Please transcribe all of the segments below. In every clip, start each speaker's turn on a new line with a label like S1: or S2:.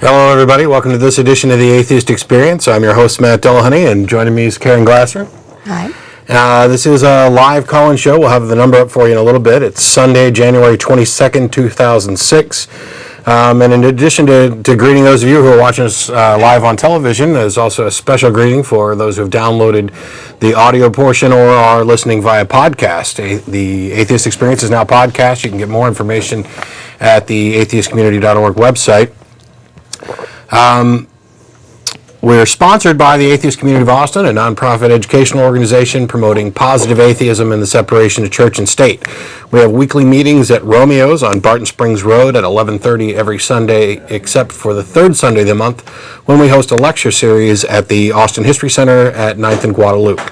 S1: Hello, everybody. Welcome to this edition of the Atheist Experience. I'm your host, Matt Dillahunty, and joining me is Keryn Glasser.
S2: Hi.
S1: This is a live call-in show. We'll have the number up for you in a little bit. It's Sunday, January 22nd, 2006. And in addition to greeting those of you who are watching us live on television, there's also a special greeting for those who have downloaded the audio portion or are listening via podcast. The Atheist Experience is now podcast. You can get more information at the atheistcommunity.org website. We're sponsored by the Atheist Community of Austin, a nonprofit educational organization promoting positive atheism and the separation of church and state. We have weekly meetings at Romeo's on Barton Springs Road at 11:30 every Sunday, except for the third Sunday of the month, when we host a lecture series at the Austin History Center at 9th and Guadalupe.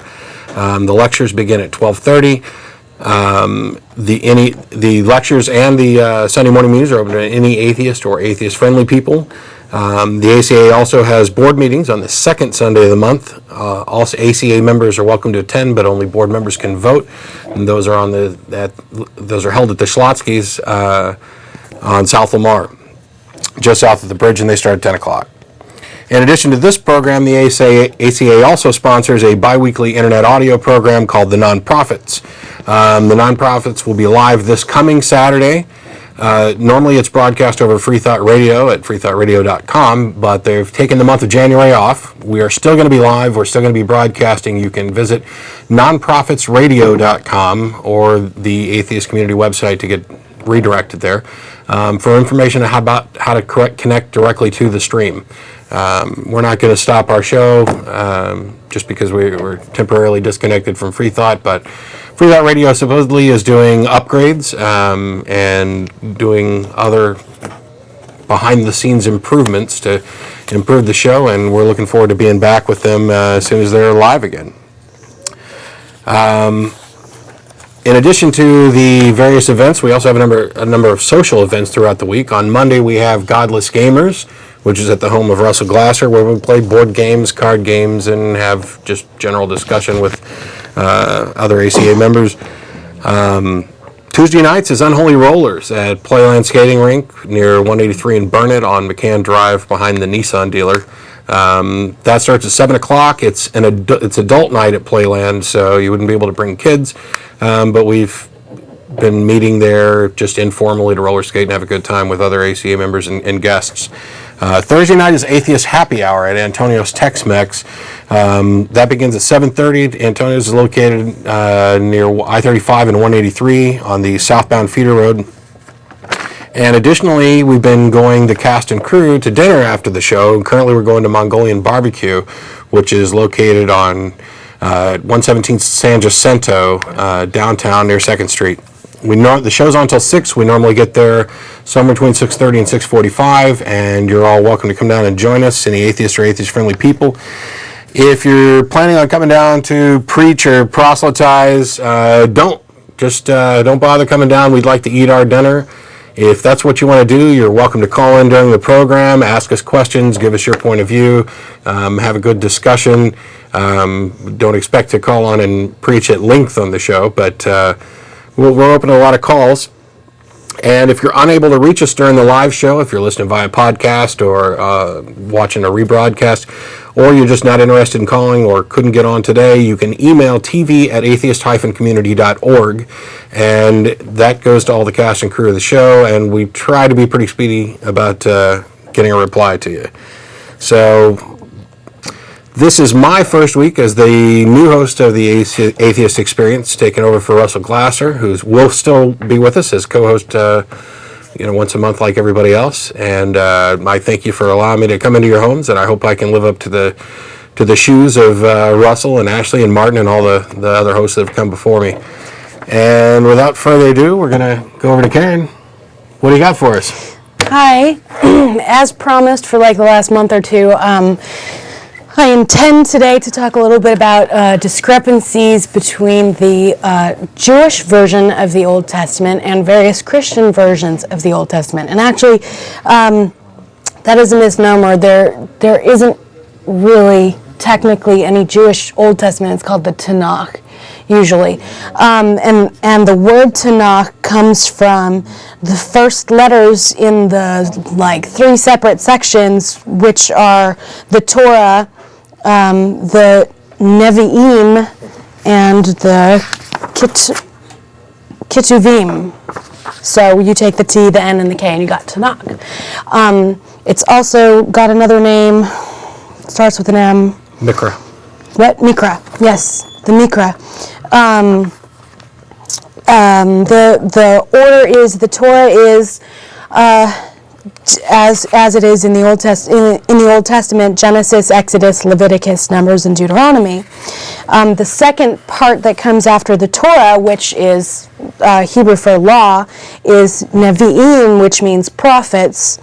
S1: The lectures begin at 12:30. The lectures and the Sunday morning meetings are open to any atheist or atheist-friendly people. The ACA also has board meetings on the second Sunday of the month. Also, ACA members are welcome to attend, but only board members can vote. And those are those are held at the Schlotsky's on South Lamar, just south of the bridge, and they start at 10 o'clock. In addition to this program, the ACA also sponsors a biweekly internet audio program called The Nonprofits. The Nonprofits will be live this coming Saturday. Normally it's broadcast over Free Thought Radio at freethoughtradio.com, but they've taken the month of January off. We are still going to be live. We're still going to be broadcasting. You can visit nonprofitsradio.com or the Atheist Community website to get redirected there for information about how to connect directly to the stream. We're not going to stop our show just because we're temporarily disconnected from Free Thought, but Free Thought Radio supposedly is doing upgrades and doing other behind-the-scenes improvements to improve the show, and we're looking forward to being back with them as soon as they're live again. In addition to the various events, we also have a number of social events throughout the week. On Monday, we have Godless Gamers, which is at the home of Russell Glasser, where we play board games, card games, and have just general discussion with other ACA members. Tuesday nights is Unholy Rollers at Playland Skating Rink near 183 in Burnett on McCann Drive behind the Nissan dealer. That starts at 7 o'clock. It's adult night at Playland, so you wouldn't be able to bring kids, but we've been meeting there just informally to roller skate and have a good time with other ACA members and guests. Thursday night is Atheist Happy Hour at Antonio's Tex-Mex. That begins at 7:30. Antonio's is located near I-35 and 183 on the southbound feeder road. And additionally, we've been going, the cast and crew, to dinner after the show. Currently, we're going to Mongolian Barbecue, which is located on 117 San Jacinto, downtown near 2nd Street. The show's on until 6. We normally get there somewhere between 6:30 and 6:45, and you're all welcome to come down and join us, any atheist or atheist-friendly people. If you're planning on coming down to preach or proselytize, don't bother coming down. We'd like to eat our dinner. If that's what you want to do, you're welcome to call in during the program, ask us questions, give us your point of view, have a good discussion. Don't expect to call on and preach at length on the show, but we're open to a lot of calls. And if you're unable to reach us during the live show, if you're listening via podcast or watching a rebroadcast, or you're just not interested in calling or couldn't get on today, you can email tv@atheist-community.org, and that goes to all the cast and crew of the show, and we try to be pretty speedy about getting a reply to you. So this is my first week as the new host of the Atheist Experience, taking over for Russell Glasser, who will still be with us as co-host once a month like everybody else. And I thank you for allowing me to come into your homes, and I hope I can live up to the shoes of Russell and Ashley and Martin and all the other hosts that have come before me. And without further ado, we're going to go over to Keryn. What do you got for us?
S2: Hi. As promised for like the last month or two, I intend today to talk a little bit about discrepancies between the Jewish version of the Old Testament and various Christian versions of the Old Testament. And actually, that is a misnomer. There isn't really technically any Jewish Old Testament. It's called the Tanakh. usually. And the word Tanakh comes from the first letters in the 3 separate sections, which are the Torah, the Nevi'im, and the Ketuvim. So you take the T, the N, and the K, and you got Tanakh. It's also got another name. It starts with an M.
S1: Mikra.
S2: What? Mikra. Yes, the Mikra. The order is, the Torah is as it is in the Old Testament, Genesis, Exodus, Leviticus, Numbers, and Deuteronomy. The second part that comes after the Torah, which is Hebrew for law, is Nevi'im, which means prophets.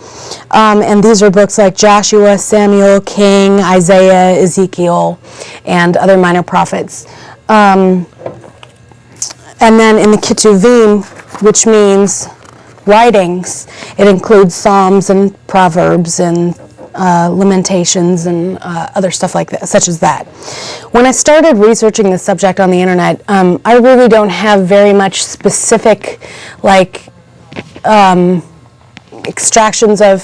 S2: And these are books like Joshua, Samuel, King, Isaiah, Ezekiel, and other minor prophets. And then in the Ketuvim, which means writings, it includes Psalms and Proverbs and Lamentations and other stuff like that, such as that. When I started researching this subject on the internet, I really don't have very much specific, extractions of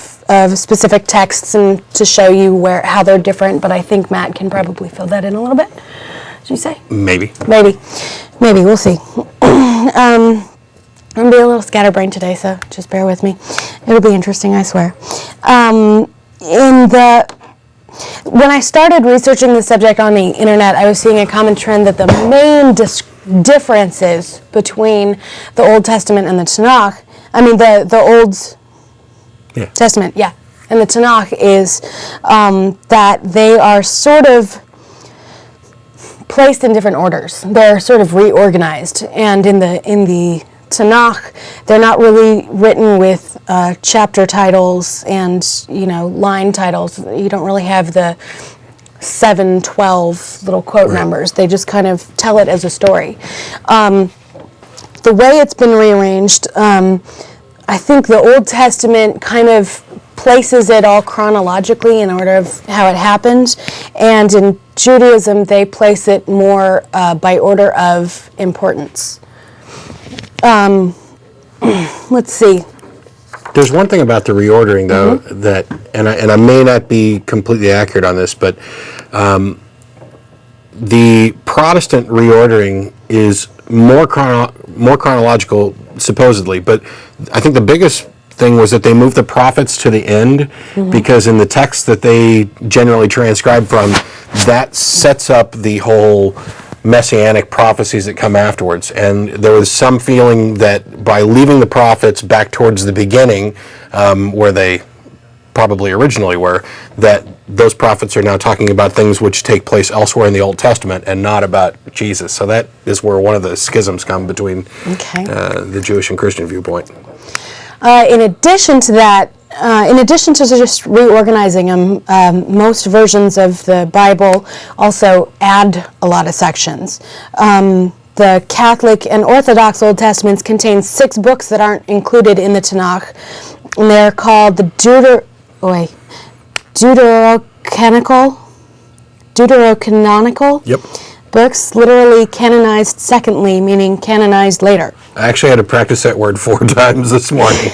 S2: specific texts and to show you how they're different. But I think Matt can probably fill that in a little bit. Did you say?
S1: Maybe.
S2: We'll see. I'm going to be a little scatterbrained today, so just bear with me. It'll be interesting, I swear. When I started researching the subject on the internet, I was seeing a common trend that the main differences between the Old Testament and the Tanakh, the Old Testament, and the Tanakh is that they are sort of placed in different orders. They're sort of reorganized, and in the Tanakh, they're not really written with chapter titles and line titles. You don't really have the 7, 12 little quote numbers. They just kind of tell it as a story. The way it's been rearranged, I think the Old Testament kind of places it all chronologically in order of how it happened, and in Judaism they place it more by order of importance. Let's see.
S1: There's one thing about the reordering, though, that, and I may not be completely accurate on this, but the Protestant reordering is more chronological, supposedly. But I think the biggest thing was that they moved the prophets to the end, because in the text that they generally transcribe from, that sets up the whole messianic prophecies that come afterwards. And there was some feeling that by leaving the prophets back towards the beginning, where they probably originally were, that those prophets are now talking about things which take place elsewhere in the Old Testament and not about Jesus. So that is where one of the schisms come between the Jewish and Christian viewpoint.
S2: In addition to that, in addition to just reorganizing them, most versions of the Bible also add a lot of sections. The Catholic and Orthodox Old Testaments contain 6 books that aren't included in the Tanakh, and they're called the Deuterocanonical books, literally canonized secondly, meaning canonized later.
S1: I actually had to practice that word 4 times this morning.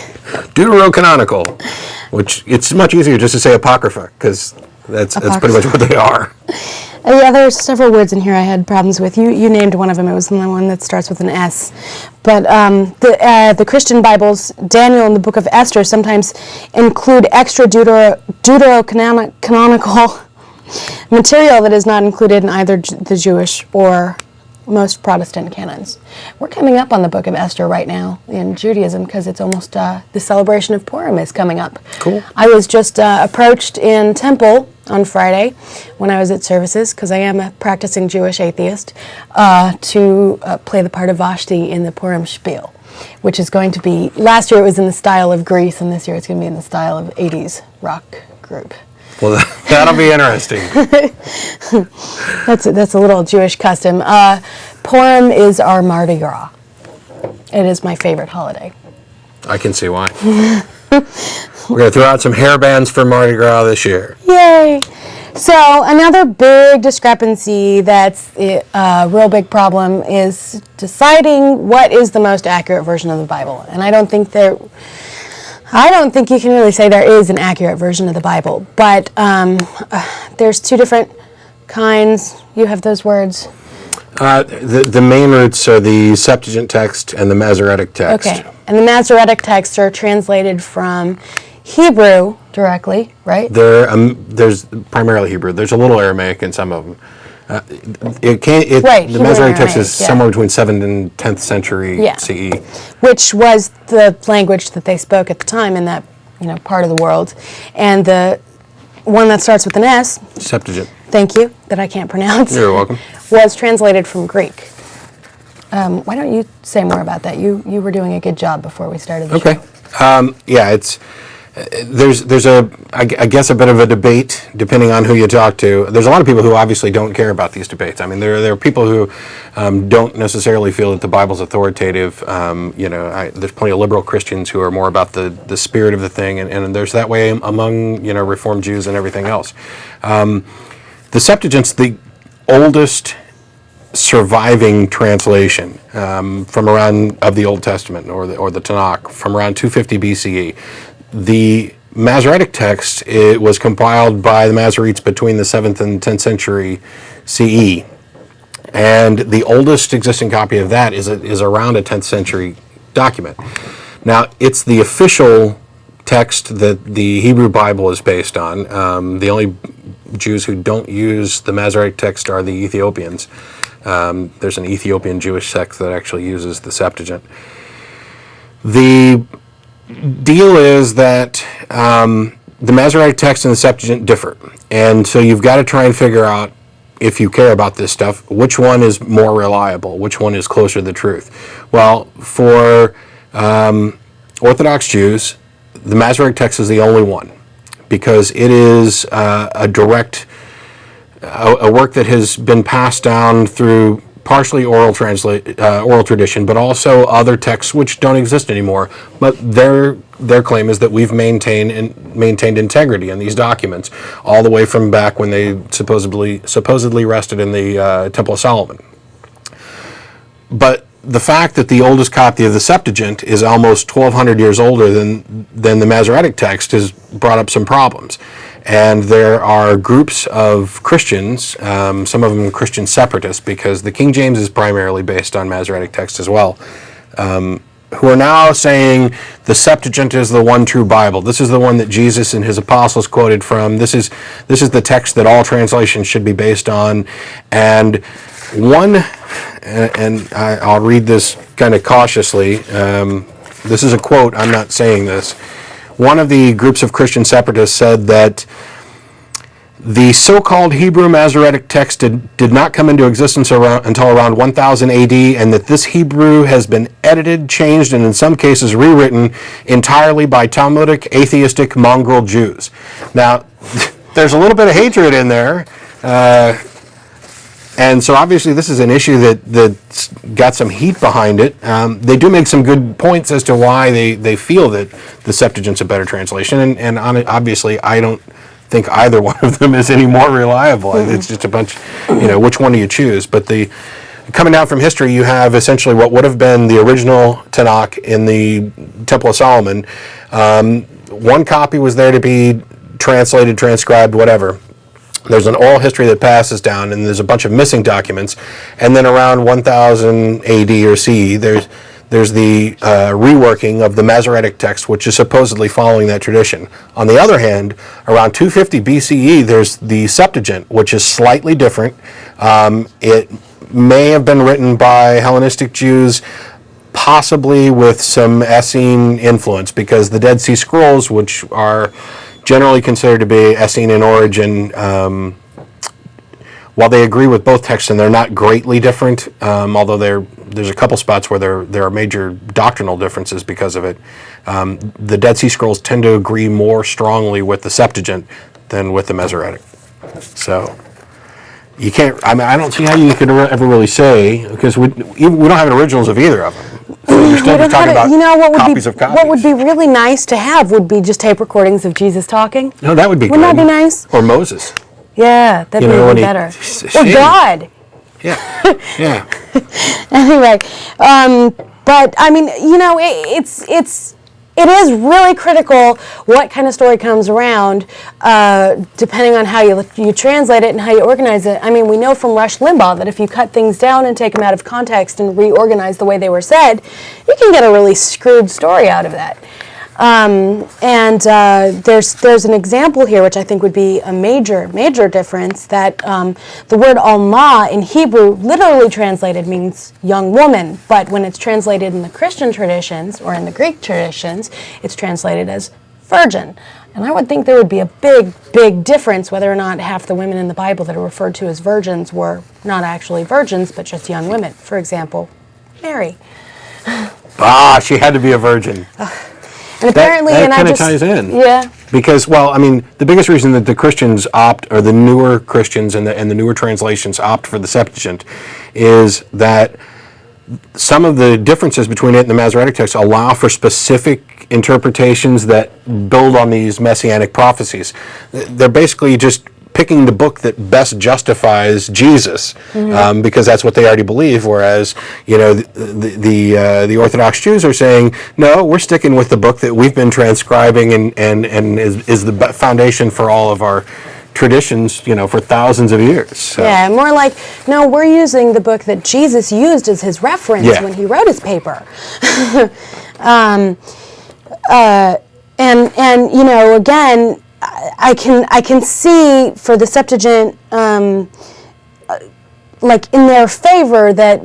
S1: Deuterocanonical, which it's much easier just to say apocrypha, because that's pretty much what they are.
S2: Yeah, there's several words in here I had problems with. You named one of them. It was the one that starts with an S. But the Christian Bibles, Daniel and the Book of Esther, sometimes include extra deuterocanonical material that is not included in either the Jewish or most Protestant canons. We're coming up on the Book of Esther right now in Judaism because it's almost the celebration of Purim is coming up.
S1: Cool.
S2: I was just approached in Temple on Friday when I was at services, because I am a practicing Jewish atheist, to play the part of Vashti in the Purim spiel, which is going to be, last year it was in the style of Greece, and this year it's going to be in the style of 80s rock group.
S1: Well, that'll be interesting.
S2: That's a little Jewish custom. Purim is our Mardi Gras. It is my favorite holiday.
S1: I can see why. We're going to throw out some hair bands for Mardi Gras this year.
S2: Yay! So another big discrepancy that's a real big problem is deciding what is the most accurate version of the Bible. And I don't think you can really say there is an accurate version of the Bible, but there's two different kinds. You have those words.
S1: The main roots are the Septuagint text and the Masoretic text.
S2: Okay, and the Masoretic texts are translated from Hebrew directly, right?
S1: There's primarily Hebrew. There's a little Aramaic in some of them. The Masoretic text is somewhere between 7th and 10th century CE,
S2: which was the language that they spoke at the time in that part of the world, and the one that starts with an S,
S1: Septuagint.
S2: Thank you, that I can't pronounce.
S1: You're welcome.
S2: Was translated from Greek. Why don't you say more about that? You were doing a good job before we started the show.
S1: It's there's I guess a bit of a debate depending on who you talk to. There's a lot of people who obviously don't care about these debates. I mean, there are people who don't necessarily feel that the Bible's authoritative. There's plenty of liberal Christians who are more about the spirit of the thing, and there's that way among Reformed Jews and everything else. The Septuagint's the oldest surviving translation from around of the Old Testament or the Tanakh from around 250 BCE. The Masoretic text was compiled by the Masoretes between the 7th and 10th century CE, and the oldest existing copy of that is around a 10th century document. Now, it's the official text that the Hebrew Bible is based on. The only Jews who don't use the Masoretic text are the Ethiopians. There's an Ethiopian Jewish sect that actually uses the Septuagint. The deal is that the Masoretic text and the Septuagint differ, and so you've got to try and figure out, if you care about this stuff, which one is more reliable, which one is closer to the truth. Well, for Orthodox Jews, the Masoretic text is the only one, because it is a direct a work that has been passed down through partially oral tradition, but also other texts which don't exist anymore. But their claim is that we've maintained integrity in these documents all the way from back when they supposedly rested in the Temple of Solomon. But the fact that the oldest copy of the Septuagint is almost 1,200 years older than the Masoretic text has brought up some problems. And there are groups of Christians, some of them Christian separatists, because the King James is primarily based on Masoretic text as well, who are now saying the Septuagint is the one true Bible. This is the one that Jesus and his apostles quoted from. This is the text that all translations should be based on. And I'll read this kind of cautiously. This is a quote, I'm not saying this. One of the groups of Christian separatists said that the so-called Hebrew Masoretic text did not come into existence until around 1000 AD, and that this Hebrew has been edited, changed, and in some cases rewritten entirely by Talmudic, atheistic, mongrel Jews. Now, there's a little bit of hatred in there. And so obviously this is an issue that's got some heat behind it. They do make some good points as to why they feel that the Septuagint's a better translation, and obviously I don't think either one of them is any more reliable. Mm-hmm. It's just a bunch, which one do you choose? But coming down from history, you have essentially what would have been the original Tanakh in the Temple of Solomon. One copy was there to be translated, transcribed, whatever. There's an oral history that passes down, and there's a bunch of missing documents. And then around 1000 AD or CE, there's the reworking of the Masoretic text, which is supposedly following that tradition. On the other hand, around 250 BCE, there's the Septuagint, which is slightly different. It may have been written by Hellenistic Jews, possibly with some Essene influence, because the Dead Sea Scrolls, which are generally considered to be Essene in origin, while they agree with both texts and they're not greatly different, although there's a couple spots where there are major doctrinal differences because of it. The Dead Sea Scrolls tend to agree more strongly with the Septuagint than with the Masoretic. So you can't. I don't see how you could ever really say, because we don't have originals of either of them. So you're still just talking about copies of copies.
S2: What would be really nice to have would be just tape recordings of Jesus talking.
S1: No, that would be good.
S2: Wouldn't that be nice?
S1: Or Moses.
S2: Yeah, that'd be even better. Or God.
S1: Yeah, yeah.
S2: Anyway, but I mean, it is really critical what kind of story comes around, depending on how you translate it and how you organize it. I mean, we know from Rush Limbaugh that if you cut things down and take them out of context and reorganize the way they were said, you can get a really screwed story out of that. There's an example here which I think would be a major difference, that the word alma in Hebrew literally translated means young woman, but when it's translated in the Christian traditions or in the Greek traditions, it's translated as virgin. And I would think there would be a big difference whether or not half the women in the Bible that are referred to as virgins were not actually virgins, but just young women. For example, Mary.
S1: She had to be a virgin.
S2: And apparently,
S1: that kind of ties in.
S2: Yeah.
S1: Because, the biggest reason that the Christians opt, or the newer Christians and the newer translations opt for the Septuagint, is that some of the differences between it and the Masoretic text allow for specific interpretations that build on these messianic prophecies. They're basically just picking the book that best justifies Jesus, because that's what they already believe. Whereas, the Orthodox Jews are saying, no, we're sticking with the book that we've been transcribing and is the foundation for all of our traditions, for thousands of years. So.
S2: Yeah, more like, no, we're using the book that Jesus used as his reference when he wrote his paper. Again, I can see for the Septuagint, like in their favor, that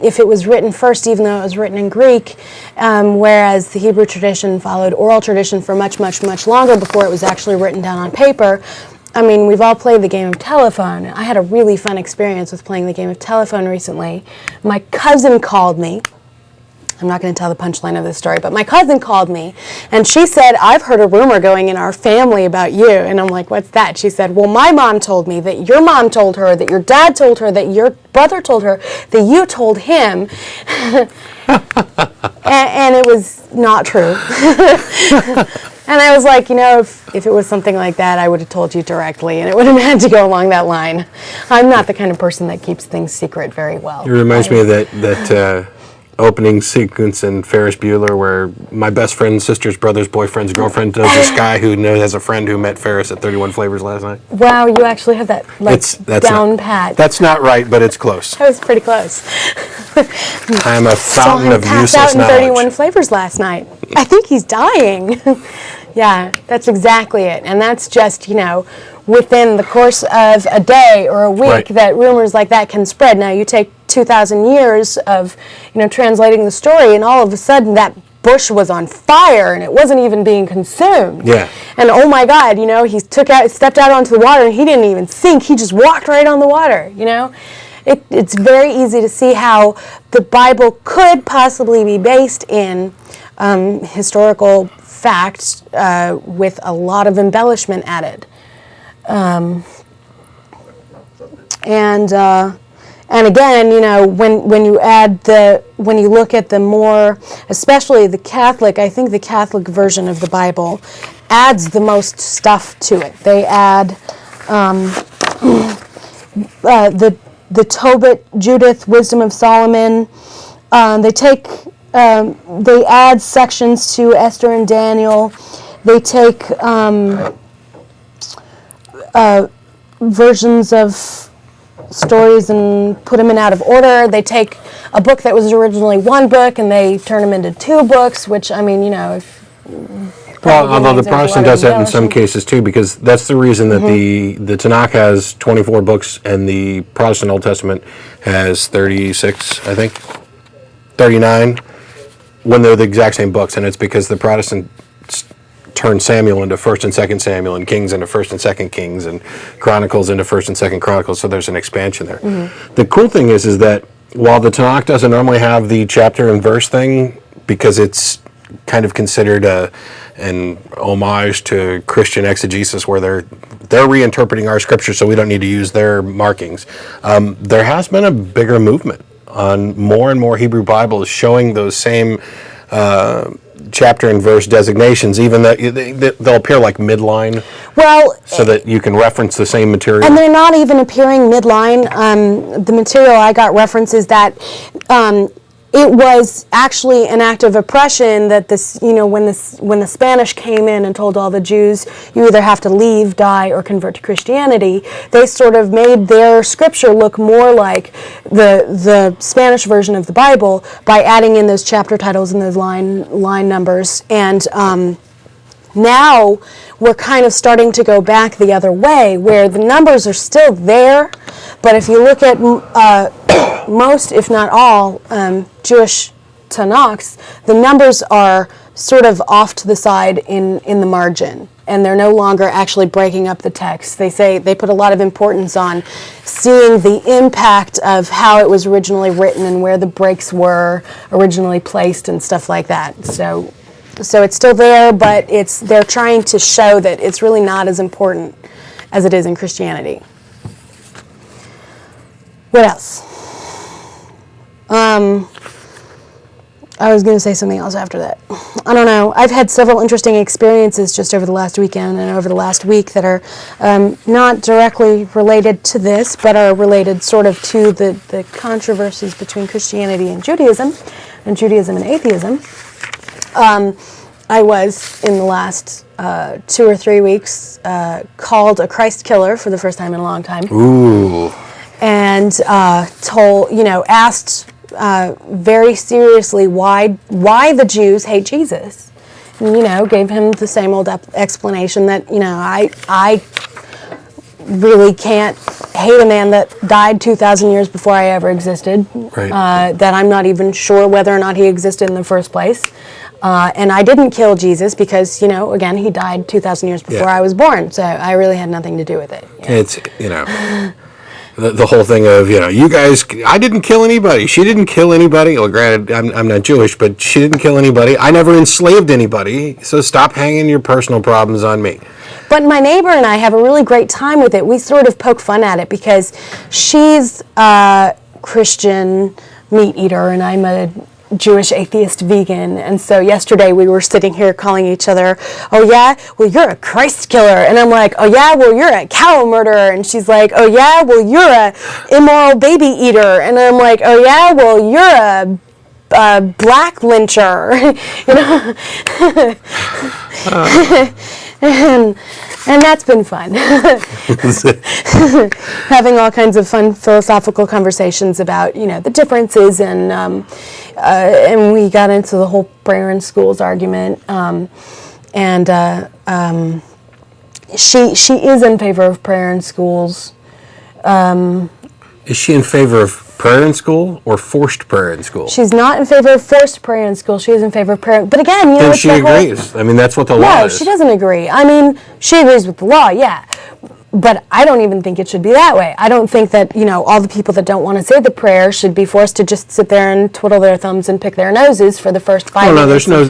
S2: if it was written first, even though it was written in Greek, whereas the Hebrew tradition followed oral tradition for much longer before it was actually written down on paper. I mean, we've all played the game of telephone. I had a really fun experience with playing the game of telephone recently. My cousin called me. I'm not going to tell the punchline of this story, but my cousin called me, and she said, I've heard a rumor going in our family about you. And I'm like, what's that? She said, well, my mom told me that your mom told her, that your dad told her, that your brother told her, that you told him. and it was not true. And I was like, if it was something like that, I would have told you directly, and it would have had to go along that line. I'm not the kind of person that keeps things secret very well.
S1: It reminds me of that opening sequence in Ferris Bueller where my best friend's sister's brother's boyfriend's girlfriend knows this guy who has a friend who met Ferris at 31 Flavors last night.
S2: Wow, you actually have that down pat.
S1: That's not right, but it's close.
S2: That was pretty close.
S1: I'm a fountain of useless knowledge.
S2: Out in 31 Flavors last night. I think he's dying. Yeah, that's exactly it. And that's just, within the course of a day or a week that rumors like that can spread. Now, you take 2,000 years of, translating the story, and all of a sudden that bush was on fire and it wasn't even being consumed.
S1: Yeah.
S2: And oh my God, he stepped out onto the water and he didn't even sink. He just walked right on the water, It's very easy to see how the Bible could possibly be based in historical fact with a lot of embellishment added. And again, when you look at the more, especially the Catholic, I think the Catholic version of the Bible adds the most stuff to it. They add the Tobit, Judith, Wisdom of Solomon. They add sections to Esther and Daniel. They take versions of stories and put them in out of order. They take a book that was originally one book and they turn them into two books, which,
S1: although the Protestant does that in some cases too, because that's the reason that the Tanakh has 24 books and the Protestant Old Testament has 36, I think, 39, when they're the exact same books, and it's because the Protestant turn Samuel into 1st and 2nd Samuel, and Kings into 1st and 2nd Kings, and Chronicles into 1st and 2nd Chronicles, so there's an expansion there. The cool thing is that while the Tanakh doesn't normally have the chapter and verse thing, because it's kind of considered an homage to Christian exegesis where they're reinterpreting our scripture so we don't need to use their markings, there has been a bigger movement on more and more Hebrew Bibles showing those same chapter and verse designations, even though they'll appear like midline,
S2: Well,
S1: so that you can reference the same material.
S2: and they're not even appearing midline. The material I got references that it was actually an act of oppression that this, when the Spanish came in and told all the Jews, you either have to leave, die, or convert to Christianity, they sort of made their scripture look more like the Spanish version of the Bible by adding in those chapter titles and those line numbers. And now we're kind of starting to go back the other way, where the numbers are still there, but if you look at most, if not all, Jewish Tanakhs, the numbers are sort of off to the side in the margin, and they're no longer actually breaking up the text. They put a lot of importance on seeing the impact of how it was originally written and where the breaks were originally placed and stuff like that. So it's still there, but they're trying to show that it's really not as important as it is in Christianity. What else? I was going to say something else after that. I don't know. I've had several interesting experiences just over the last weekend and over the last week that are not directly related to this, but are related sort of to the controversies between Christianity and Judaism and atheism. I was, in the last 2 or 3 weeks, called a Christ killer for the first time in a long time.
S1: Ooh.
S2: And asked very seriously why the Jews hate Jesus. And, gave him the same old explanation that, I really can't hate a man that died 2,000 years before I ever existed.
S1: Right.
S2: That I'm not even sure whether or not he existed in the first place. And I didn't kill Jesus because, again, he died 2,000 years before I was born. So I really had nothing to do with it.
S1: It's, the whole thing of, you guys, I didn't kill anybody. She didn't kill anybody. Well, granted, I'm not Jewish, but she didn't kill anybody. I never enslaved anybody. So stop hanging your personal problems on me.
S2: But my neighbor and I have a really great time with it. We sort of poke fun at it because she's a Christian meat eater and I'm a Jewish atheist vegan, and so yesterday we were sitting here calling each other, oh yeah, well you're a Christ killer, and I'm like, oh yeah, well you're a cow murderer, and she's like, oh yeah, well you're a immoral baby eater, and I'm like, oh yeah, well you're a black lyncher, and that's been fun. Having all kinds of fun philosophical conversations about, the differences, and we got into the whole prayer in schools argument. She is in favor of prayer in schools.
S1: Is she in favor of prayer in school or forced prayer in school?
S2: She's not in favor of forced prayer in school. She is in favor of prayer. But again,
S1: then
S2: it's
S1: she agrees. I mean, that's what the law is.
S2: No, she doesn't agree. I mean, she agrees with the law, yeah. But I don't even think it should be that way. I don't think that, all the people that don't want to say the prayer should be forced to just sit there and twiddle their thumbs and pick their noses for the first 5 minutes.
S1: No,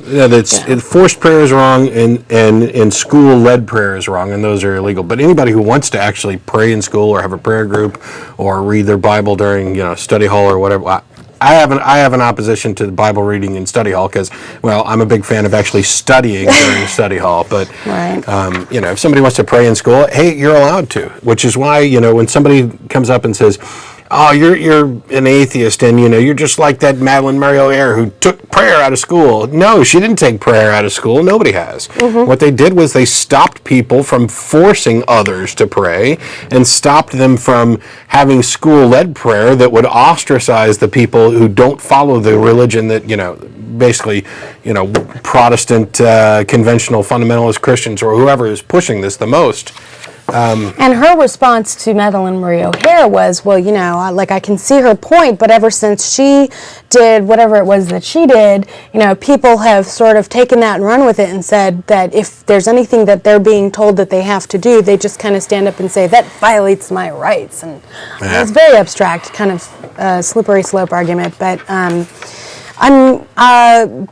S1: forced prayer is wrong, and school-led prayer is wrong, and those are illegal. But anybody who wants to actually pray in school or have a prayer group or read their Bible during, study hall or whatever, I have an opposition to the Bible reading in study hall because, I'm a big fan of actually studying during study hall. But,
S2: right.
S1: If somebody wants to pray in school, hey, you're allowed to. Which is why, when somebody comes up and says, oh, you're an atheist and, you're just like that Madeline Mario-Air who took prayer out of school. No, she didn't take prayer out of school. Nobody has. Mm-hmm. What they did was they stopped people from forcing others to pray and stopped them from having school-led prayer that would ostracize the people who don't follow the religion that, basically, Protestant, conventional fundamentalist Christians or whoever is pushing this the most.
S2: And her response to Madeline Marie-O'Hare was, well, I can see her point, but ever since she did whatever it was that she did, people have sort of taken that and run with it and said that if there's anything that they're being told that they have to do, they just kind of stand up and say, that violates my rights. And it's very abstract, kind of slippery slope argument, but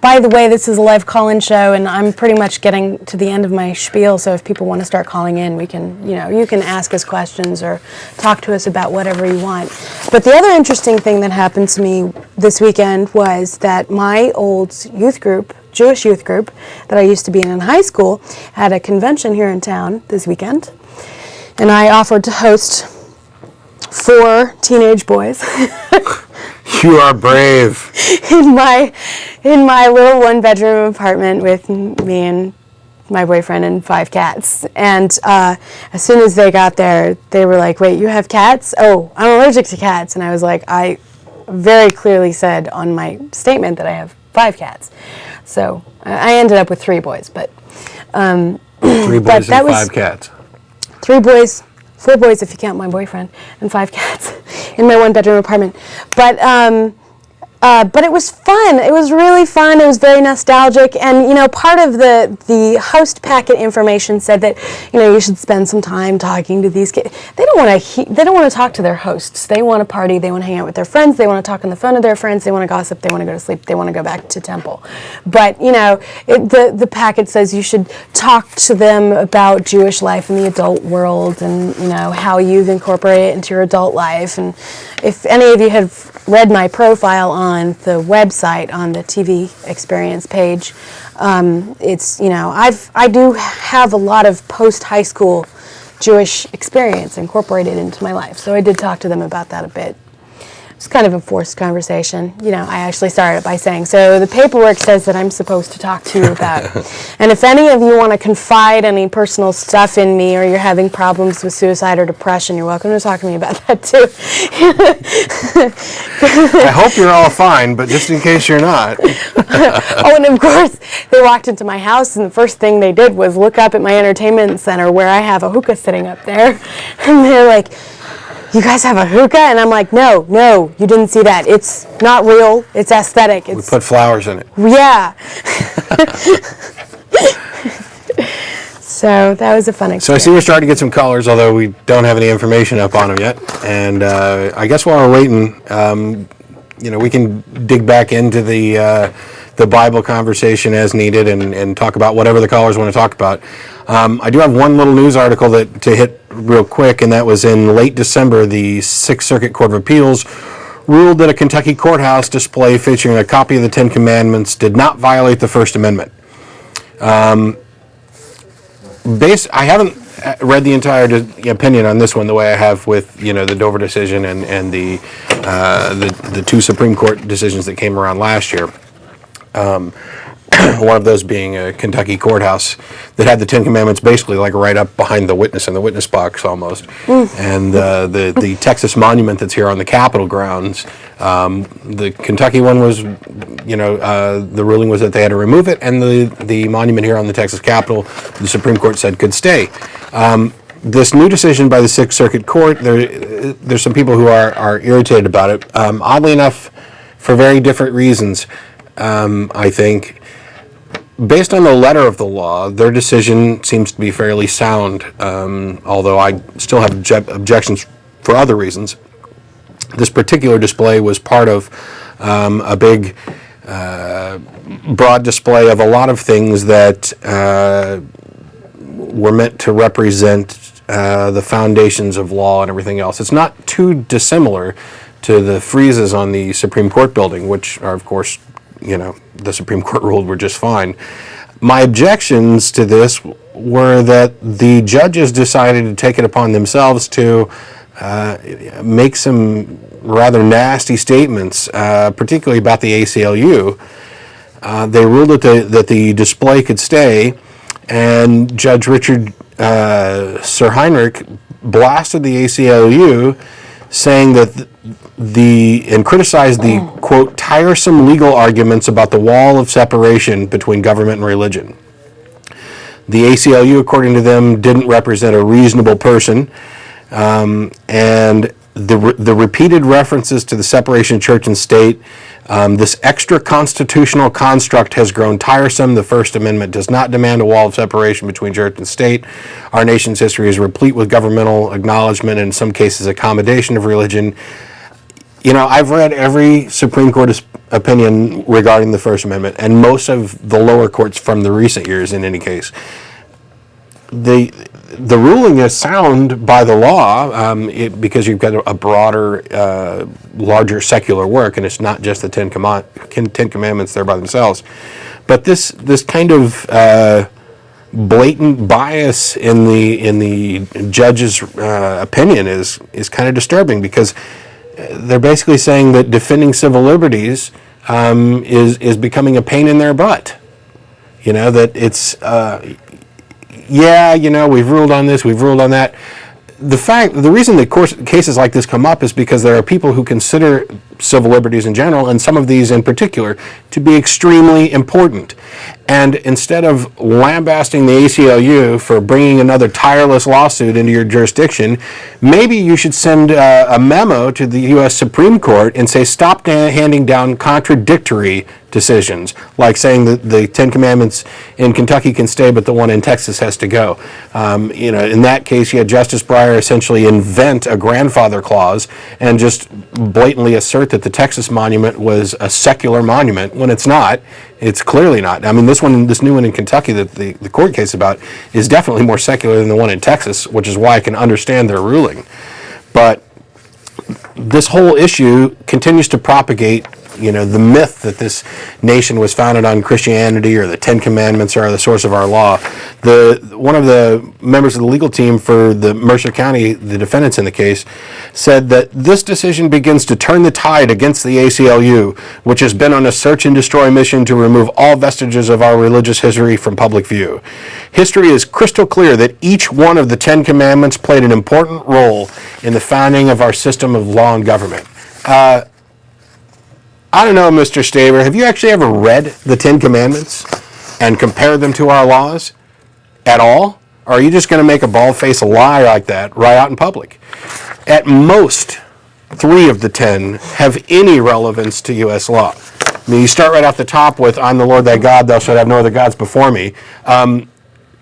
S2: by the way, this is a live call-in show, and I'm pretty much getting to the end of my spiel, so if people want to start calling in, we can, you can ask us questions or talk to us about whatever you want. But the other interesting thing that happened to me this weekend was that my old youth group Jewish youth group that I used to be in high school had a convention here in town this weekend, and I offered to host 4 teenage boys
S1: You are brave.
S2: in my little 1-bedroom apartment with me and my boyfriend and 5 cats. And as soon as they got there, they were like, "Wait, you have cats? Oh, I'm allergic to cats." And I was like, I very clearly said on my statement that I have 5 cats. So I ended up with 3 boys, but
S1: 3 boys and 5 cats.
S2: 3 boys, 4 boys if you count my boyfriend, and 5 cats in my 1-bedroom apartment. But it was fun. It was really fun. It was very nostalgic. And, part of the host packet information said that, you should spend some time talking to these kids. They don't want to talk to their hosts. They want to party. They want to hang out with their friends. They want to talk on the phone to their friends. They want to gossip. They want to go to sleep. They want to go back to temple. But, the packet says you should talk to them about Jewish life in the adult world and, how you've incorporated it into your adult life. And if any of you have read my profile on the website, on the TV experience page, it's, I do have a lot of post-high school Jewish experience incorporated into my life. So I did talk to them about that a bit. It's kind of a forced conversation. I actually started it by saying, so the paperwork says that I'm supposed to talk to you about it. And if any of you want to confide any personal stuff in me, or you're having problems with suicide or depression, you're welcome to talk to me about that too.
S1: I hope you're all fine, but just in case you're not.
S2: Oh, and of course, they walked into my house, and the first thing they did was look up at my entertainment center where I have a hookah sitting up there. And they're like, "You guys have a hookah?" And I'm like, no, you didn't see that. It's not real. It's aesthetic.
S1: We put flowers in it.
S2: Yeah. So that was a fun experience.
S1: So I see we're starting to get some colors, although we don't have any information up on them yet. And I guess while we're waiting, we can dig back into the Bible conversation as needed and talk about whatever the callers want to talk about. I do have one little news article to hit real quick, and that was in late December. The 6th Circuit Court of Appeals ruled that a Kentucky courthouse display featuring a copy of the 10 Commandments did not violate the First Amendment. I haven't read the entire opinion on this one the way I have with the Dover decision and the 2 Supreme Court decisions that came around last year. One of those being a Kentucky courthouse that had the 10 Commandments basically like right up behind the witness in the witness box almost. And the Texas monument that's here on the Capitol grounds, the Kentucky one was, the ruling was that they had to remove it, and the monument here on the Texas Capitol, the Supreme Court said could stay. This new decision by the 6th Circuit Court, there's some people who are irritated about it. Oddly enough, for very different reasons, I think. Based on the letter of the law, their decision seems to be fairly sound, although I still have objections for other reasons. This particular display was part of a big, broad display of a lot of things that were meant to represent the foundations of law and everything else. It's not too dissimilar to the friezes on the Supreme Court building, which are, of course, the Supreme Court ruled were just fine. My objections to this were that the judges decided to take it upon themselves to make some rather nasty statements, particularly about the ACLU. They ruled that the display could stay, and Judge Richard Sir Heinrich blasted the ACLU, saying that and criticized the, quote, tiresome legal arguments about the wall of separation between government and religion. The ACLU, according to them, didn't represent a reasonable person, and the repeated references to the separation of church and state, this extra constitutional construct has grown tiresome. The First Amendment does not demand a wall of separation between church and state. Our nation's history is replete with governmental acknowledgement and in some cases accommodation of religion. I've read every Supreme Court opinion regarding the First Amendment, and most of the lower courts from the recent years in any case. The ruling is sound by the law because you've got a broader, larger secular work, and it's not just the Ten Commandments there by themselves. But this kind of blatant bias in the judge's opinion is kind of disturbing, because they're basically saying that defending civil liberties is becoming a pain in their butt. That it's we've ruled on this, we've ruled on that. The reason that cases like this come up is because there are people who consider civil liberties in general, and some of these in particular, to be extremely important. And instead of lambasting the ACLU for bringing another tireless lawsuit into your jurisdiction, maybe you should send a memo to the U.S. Supreme Court and say, stop handing down contradictory decisions, like saying that the Ten Commandments in Kentucky can stay, but the one in Texas has to go. In that case, you had Justice Breyer essentially invent a grandfather clause and just blatantly assert that the Texas monument was a secular monument when it's not. It's clearly not. I mean, this new one in Kentucky that the court case about is definitely more secular than the one in Texas, which is why I can understand their ruling. But this whole issue continues to propagate, the myth that this nation was founded on Christianity, or the Ten Commandments are the source of our law. One of the members of the legal team for the Mercer County, the defendants in the case, said that this decision begins to turn the tide against the ACLU, which has been on a search and destroy mission to remove all vestiges of our religious history from public view. History is crystal clear that each one of the Ten Commandments played an important role in the founding of our system of law and government. I don't know, Mr. Staver, have you actually ever read the Ten Commandments and compared them to our laws at all? Or are you just going to make a bald-faced lie like that right out in public? At most, 3 of the 10 have any relevance to U.S. law. I mean, you start right off the top with, I'm the Lord thy God, thou shalt have no other gods before me.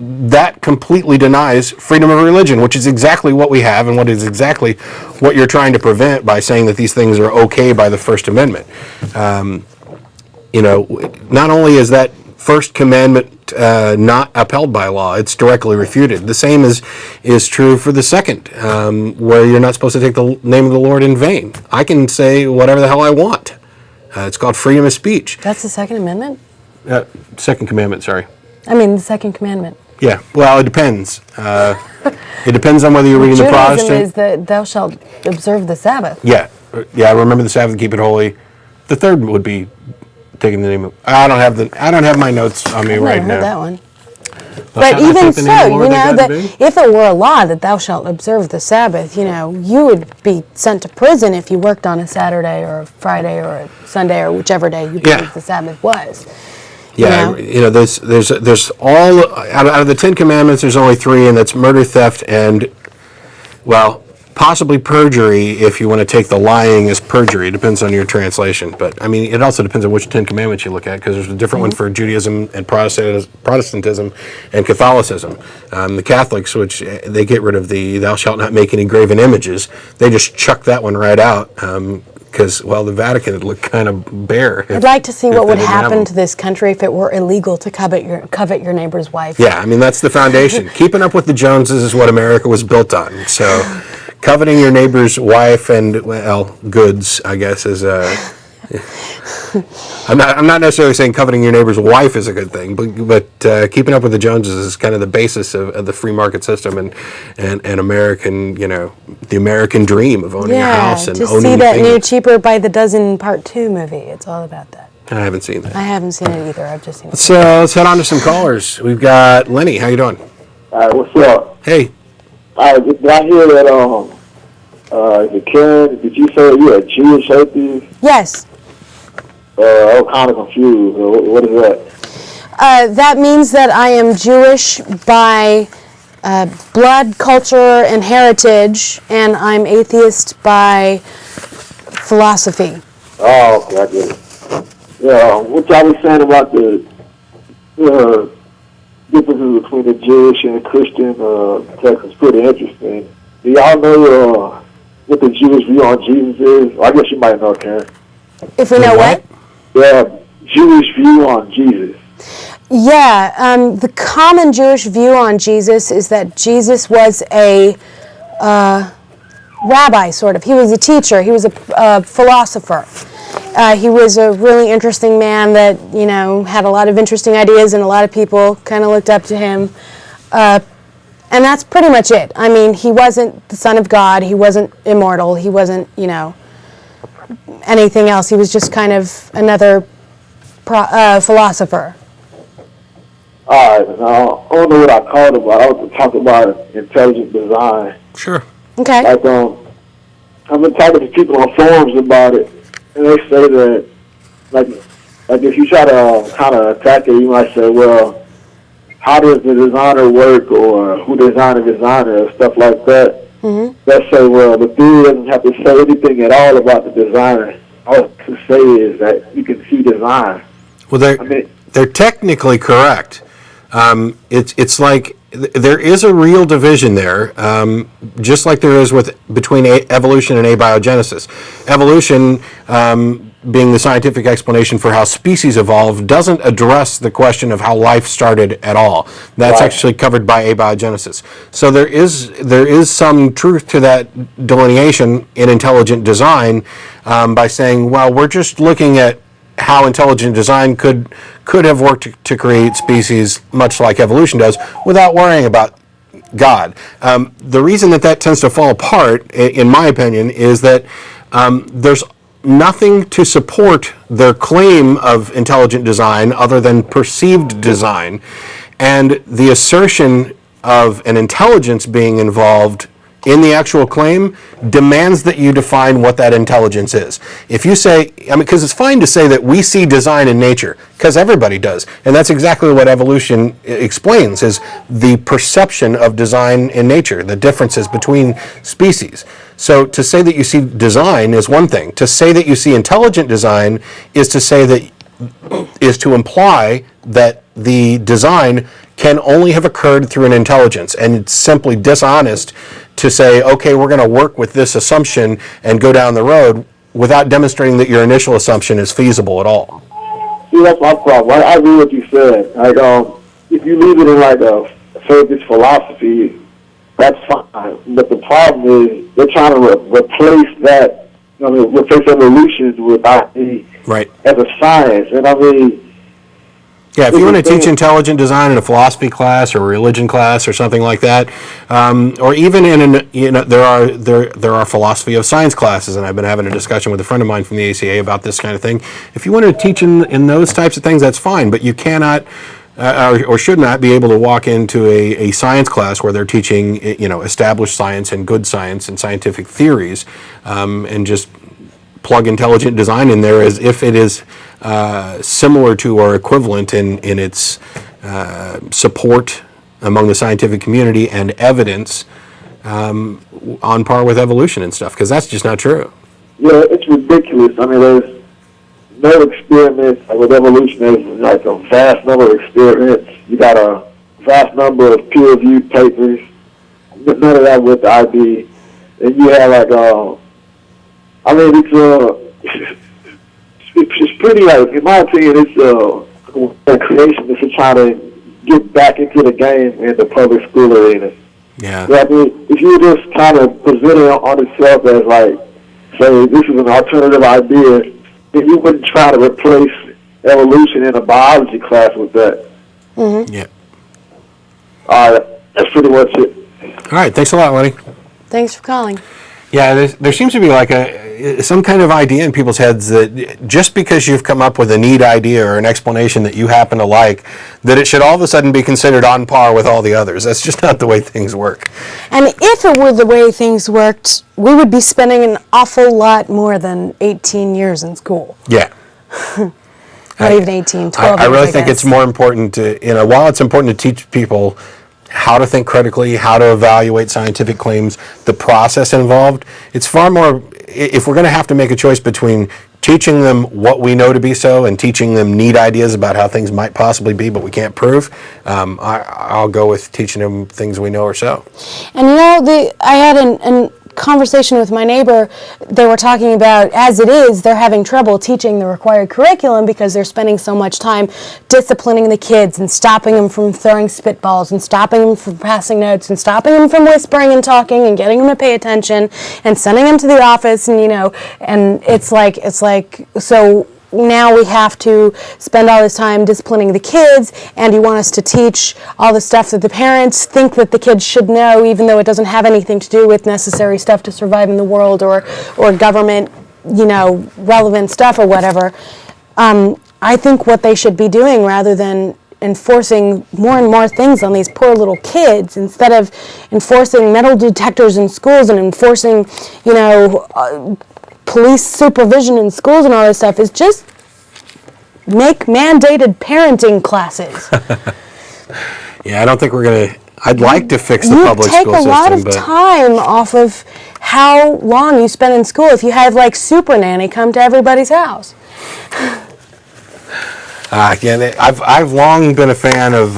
S1: That completely denies freedom of religion, which is exactly what we have, and what you're trying to prevent by saying that these things are okay by the First Amendment. Not only is that First Commandment not upheld by law, it's directly refuted. The same is true for the second, where you're not supposed to take the name of the Lord in vain. I can say whatever the hell I want. It's called freedom of speech.
S2: That's the Second Amendment?
S1: Second Commandment, sorry.
S2: I mean, the Second Commandment.
S1: Yeah, well, it depends. It depends on whether you're reading the Protestant.
S2: Judaism is that thou shalt observe the Sabbath.
S1: Yeah, remember the Sabbath, keep it holy. The third would be taking the name of. I don't have my notes on me right now.
S2: I've never heard that one. But even so, that if it were a law that thou shalt observe the Sabbath, you would be sent to prison if you worked on a Saturday or a Friday or a Sunday or whichever day you believe the Sabbath was.
S1: Yeah, there's all out of the Ten Commandments. There's only 3, and that's murder, theft, and possibly perjury. If you want to take the lying as perjury, it depends on your translation. But I mean, it also depends on which Ten Commandments you look at, because there's a different one for Judaism and Protestantism and Catholicism. The Catholics, which they get rid of the "Thou shalt not make any graven images," they just chuck that one right out. Because, the Vatican would look kind of bare.
S2: I'd like to see what would happen to this country if it were illegal to covet your neighbor's wife.
S1: Yeah, I mean, that's the foundation. Keeping up with the Joneses is what America was built on. So, coveting your neighbor's wife and, goods, I guess, is I'm not necessarily saying coveting your neighbor's wife is a good thing, but keeping up with the Joneses is kind of the basis of the free market system and American, the American dream of owning a house and
S2: just
S1: owning
S2: see that
S1: things.
S2: new Cheaper by the Dozen Part 2 movie. It's all about that.
S1: I haven't seen that.
S2: I haven't seen it either. I've just seen it.
S1: Let's head on to some callers. We've got Lenny. How you doing?
S3: What's up?
S1: Hey.
S3: Did I hear that, Keryn, did you say you're a Jewish atheist?
S2: Yes.
S3: I'm kind of confused. What is that?
S2: That means that I am Jewish by blood, culture, and heritage, and I'm atheist by philosophy.
S3: Oh, okay, I get it. Yeah, what y'all be saying about the differences between the Jewish and the Christian text is pretty interesting. Do y'all know what the Jewish view on Jesus is? Well, I guess you might know, Keryn.
S2: If we know what?
S3: The Jewish view on Jesus.
S2: Yeah, the common Jewish view on Jesus is that Jesus was a rabbi, sort of. He was a teacher. He was a philosopher. He was a really interesting man that, had a lot of interesting ideas, and a lot of people kind of looked up to him. And that's pretty much it. I mean, he wasn't the son of God. He wasn't immortal. He wasn't, anything else. He was just kind of another philosopher.
S3: All right, now, I don't know what I called about. I was talking about intelligent design.
S1: Sure.
S2: Okay.
S3: Like, I've been talking to people on forums about it, and they say that, like if you try to kind of attack it, you might say, well, how does the designer work, or who designed the designer, or stuff like that. Mm-hmm. They say, well, the theory doesn't have to say anything at all about the designer. All it can say is that you can see design.
S1: Well, they're technically correct. It's like there is a real division there, just like there is between evolution and abiogenesis. Evolution, being the scientific explanation for how species evolve, doesn't address the question of how life started at all. That's actually covered by abiogenesis. So there is some truth to that delineation in intelligent design, by saying, well, we're just looking at how intelligent design could have worked to create species much like evolution does, without worrying about God. The reason that tends to fall apart, in my opinion, is that there's nothing to support their claim of intelligent design other than perceived design, and the assertion of an intelligence being involved in the actual claim demands that you define what that intelligence is. If you say, because it's fine to say that we see design in nature, because everybody does, and that's exactly what evolution explains, is the perception of design in nature, the differences between species. So to say that you see design is one thing. To say that you see intelligent design is to imply that the design can only have occurred through an intelligence, and it's simply dishonest to say, okay, we're going to work with this assumption and go down the road without demonstrating that your initial assumption is feasible at all.
S3: See, that's my problem. I agree with what you said. Like, if you leave it in like a faith philosophy, that's fine. But the problem is they're trying to replace that. Replace evolution with ID as a science, and
S1: yeah, if you want to teach intelligent design in a philosophy class or a religion class or something like that, or even there are philosophy of science classes, and I've been having a discussion with a friend of mine from the ACA about this kind of thing. If you want to teach in those types of things, that's fine, but you cannot or should not be able to walk into a science class where they're teaching established science and good science and scientific theories, and just plug intelligent design in there as if it is similar to or equivalent in its support among the scientific community and evidence on par with evolution and stuff, because that's just not true.
S3: Yeah, it's ridiculous. There's no experiments. With evolution, there's like a vast number of experiments. You got a vast number of peer-reviewed papers. None of that with the ID. And you have it's pretty, in my opinion, it's a creation is to try to get back into the game in the public school arena.
S1: Yeah.
S3: If you just kind of present it on itself as say this is an alternative idea, then you wouldn't try to replace evolution in a biology class with that.
S2: Mm-hmm.
S1: Yeah.
S3: All right, that's pretty much it.
S1: All right, thanks a lot, Lenny.
S2: Thanks for calling.
S1: Yeah, there seems to be some kind of idea in people's heads that just because you've come up with a neat idea or an explanation that you happen to like, that it should all of a sudden be considered on par with all the others. That's just not the way things work.
S2: And if it were the way things worked, we would be spending an awful lot more than 18 years in school.
S1: Yeah.
S2: Not even 18, 12
S1: I
S2: years,
S1: really think it's more important to, while it's important to teach people how to think critically, how to evaluate scientific claims, the process involved, it's far more, if we're going to have to make a choice between teaching them what we know to be so and teaching them neat ideas about how things might possibly be but we can't prove, I'll go with teaching them things we know are so.
S2: And I had a conversation with my neighbor, they were talking about, as it is, they're having trouble teaching the required curriculum because they're spending so much time disciplining the kids and stopping them from throwing spitballs and stopping them from passing notes and stopping them from whispering and talking and getting them to pay attention and sending them to the office, and and it's like so now we have to spend all this time disciplining the kids, and you want us to teach all the stuff that the parents think that the kids should know, even though it doesn't have anything to do with necessary stuff to survive in the world or government, relevant stuff or whatever. I think what they should be doing, rather than enforcing more and more things on these poor little kids, instead of enforcing metal detectors in schools and enforcing, police supervision in schools and all this stuff, is just make mandated parenting classes.
S1: Yeah, I don't think I'd like to fix the public school system.
S2: You take a lot of time off of how long you spend in school if you have super nanny come to everybody's house.
S1: Again, I've long been a fan of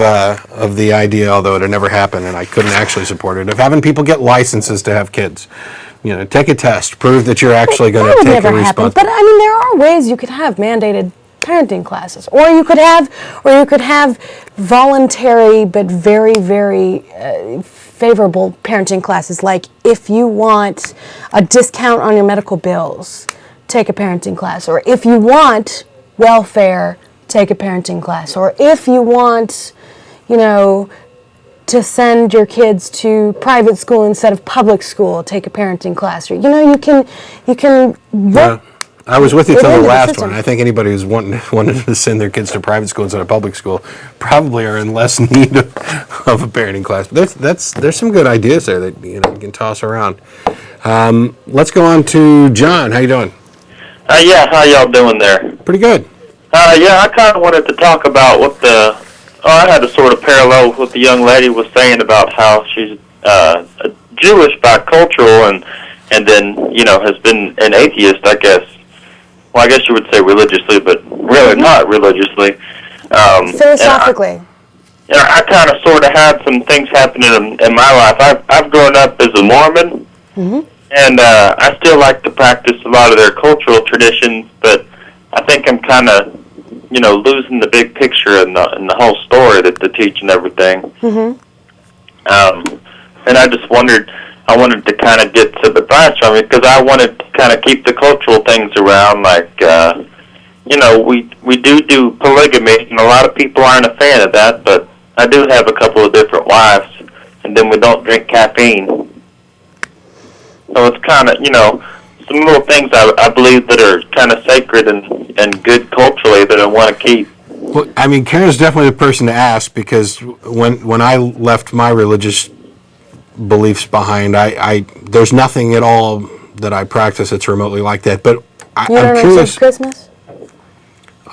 S1: the idea, although it had never happened, and I couldn't actually support it, of having people get licenses to have kids. Take a test, prove that you're actually going to take a responsibility.
S2: But there are ways you could have mandated parenting classes, or you could have voluntary but very, very favorable parenting classes. Like, if you want a discount on your medical bills, take a parenting class, or if you want welfare, take a parenting class, or if you want, to send your kids to private school instead of public school, take a parenting class. Or, you can work.
S1: I was with you till the last one. I think anybody who's wanting to send their kids to private school instead of public school probably are in less need of a parenting class. But there's some good ideas there that you can toss around. Let's go on to John. How you doing?
S4: Yeah, how y'all doing there?
S1: Pretty good.
S4: Yeah, I kind of wanted to talk about I had a sort of parallel with what the young lady was saying about how she's Jewish bicultural and then, has been an atheist, I guess. Well, I guess you would say religiously, but really not religiously.
S2: Philosophically.
S4: I kind of sort of had some things happening in my life. I've grown up as a Mormon, and I still like to practice a lot of their cultural traditions, but I think I'm kind of losing the big picture and the whole story that they teach and everything. And I just I wanted to kind of get some advice from you, because I wanted to kind of keep the cultural things around, like, we do polygamy, and a lot of people aren't a fan of that, but I do have a couple of different wives, and then we don't drink caffeine. So it's kind of, some little things I believe that are kind of sacred and good culturally that I want to keep.
S1: Well, Keryn's definitely the person to ask, because when I left my religious beliefs behind, there's nothing at all that I practice that's remotely like that. But I'm curious.
S2: Christmas?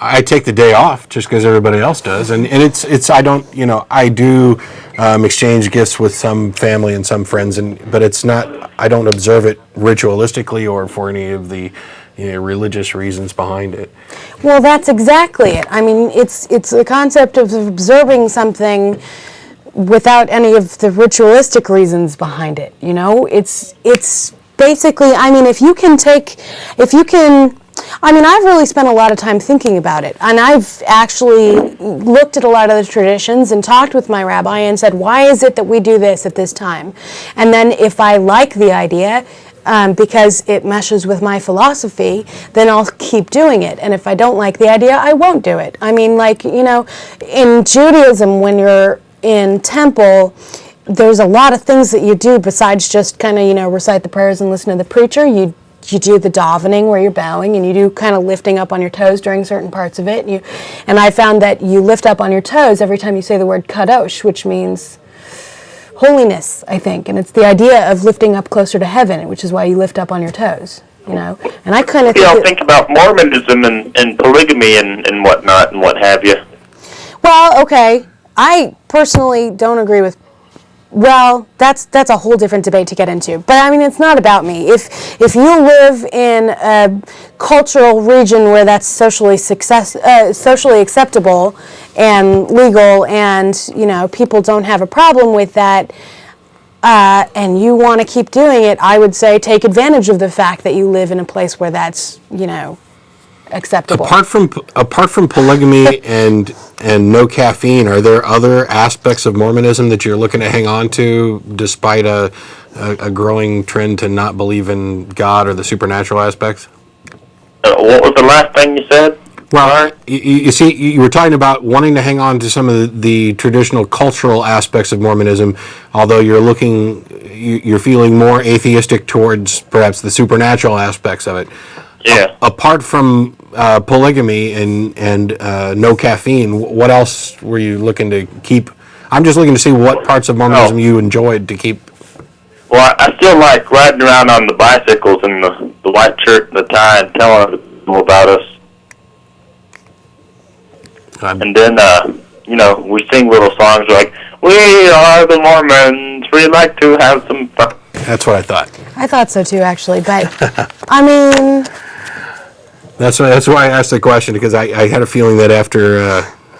S1: I take the day off just because everybody else does, and it's I don't I do exchange gifts with some family and some friends, but it's not, I don't observe it ritualistically or for any of the religious reasons behind it.
S2: Well, that's exactly it. It's the concept of observing something without any of the ritualistic reasons behind it. It's basically, I've really spent a lot of time thinking about it, and I've actually looked at a lot of the traditions and talked with my rabbi and said, why is it that we do this at this time? And then if I like the idea, because it meshes with my philosophy, then I'll keep doing it. And if I don't like the idea, I won't do it. In Judaism, when you're in temple, there's a lot of things that you do besides just kind of, recite the prayers and listen to the preacher. You do the davening where you're bowing, and you do kind of lifting up on your toes during certain parts of it. And I found that you lift up on your toes every time you say the word kadosh, which means holiness, I think. And it's the idea of lifting up closer to heaven, which is why you lift up on your toes, And I kind of
S4: think about Mormonism and polygamy and whatnot and what have you.
S2: Well, okay. I personally don't agree with. Well, that's a whole different debate to get into. But it's not about me. If you live in a cultural region where that's socially acceptable and legal, and people don't have a problem with that, and you want to keep doing it, I would say take advantage of the fact that you live in a place where that's, acceptable.
S1: Apart from polygamy and no caffeine, are there other aspects of Mormonism that you're looking to hang on to, despite a growing trend to not believe in God or the supernatural aspects?
S4: What was the last thing you said?
S1: Well, you see, you were talking about wanting to hang on to some of the traditional cultural aspects of Mormonism, although you're feeling more atheistic towards perhaps the supernatural aspects of it.
S4: Yeah.
S1: Apart from polygamy and no caffeine, what else were you looking to keep? I'm just looking to see what parts of Mormonism you enjoyed to keep.
S4: Well, I still like riding around on the bicycles in the white shirt and the tie and telling people about us. And then, we sing little songs like, "We are the Mormons, we like to have some fun."
S1: That's what I thought.
S2: I thought so too, actually, but I mean...
S1: That's why I asked the question, because I had a feeling that after...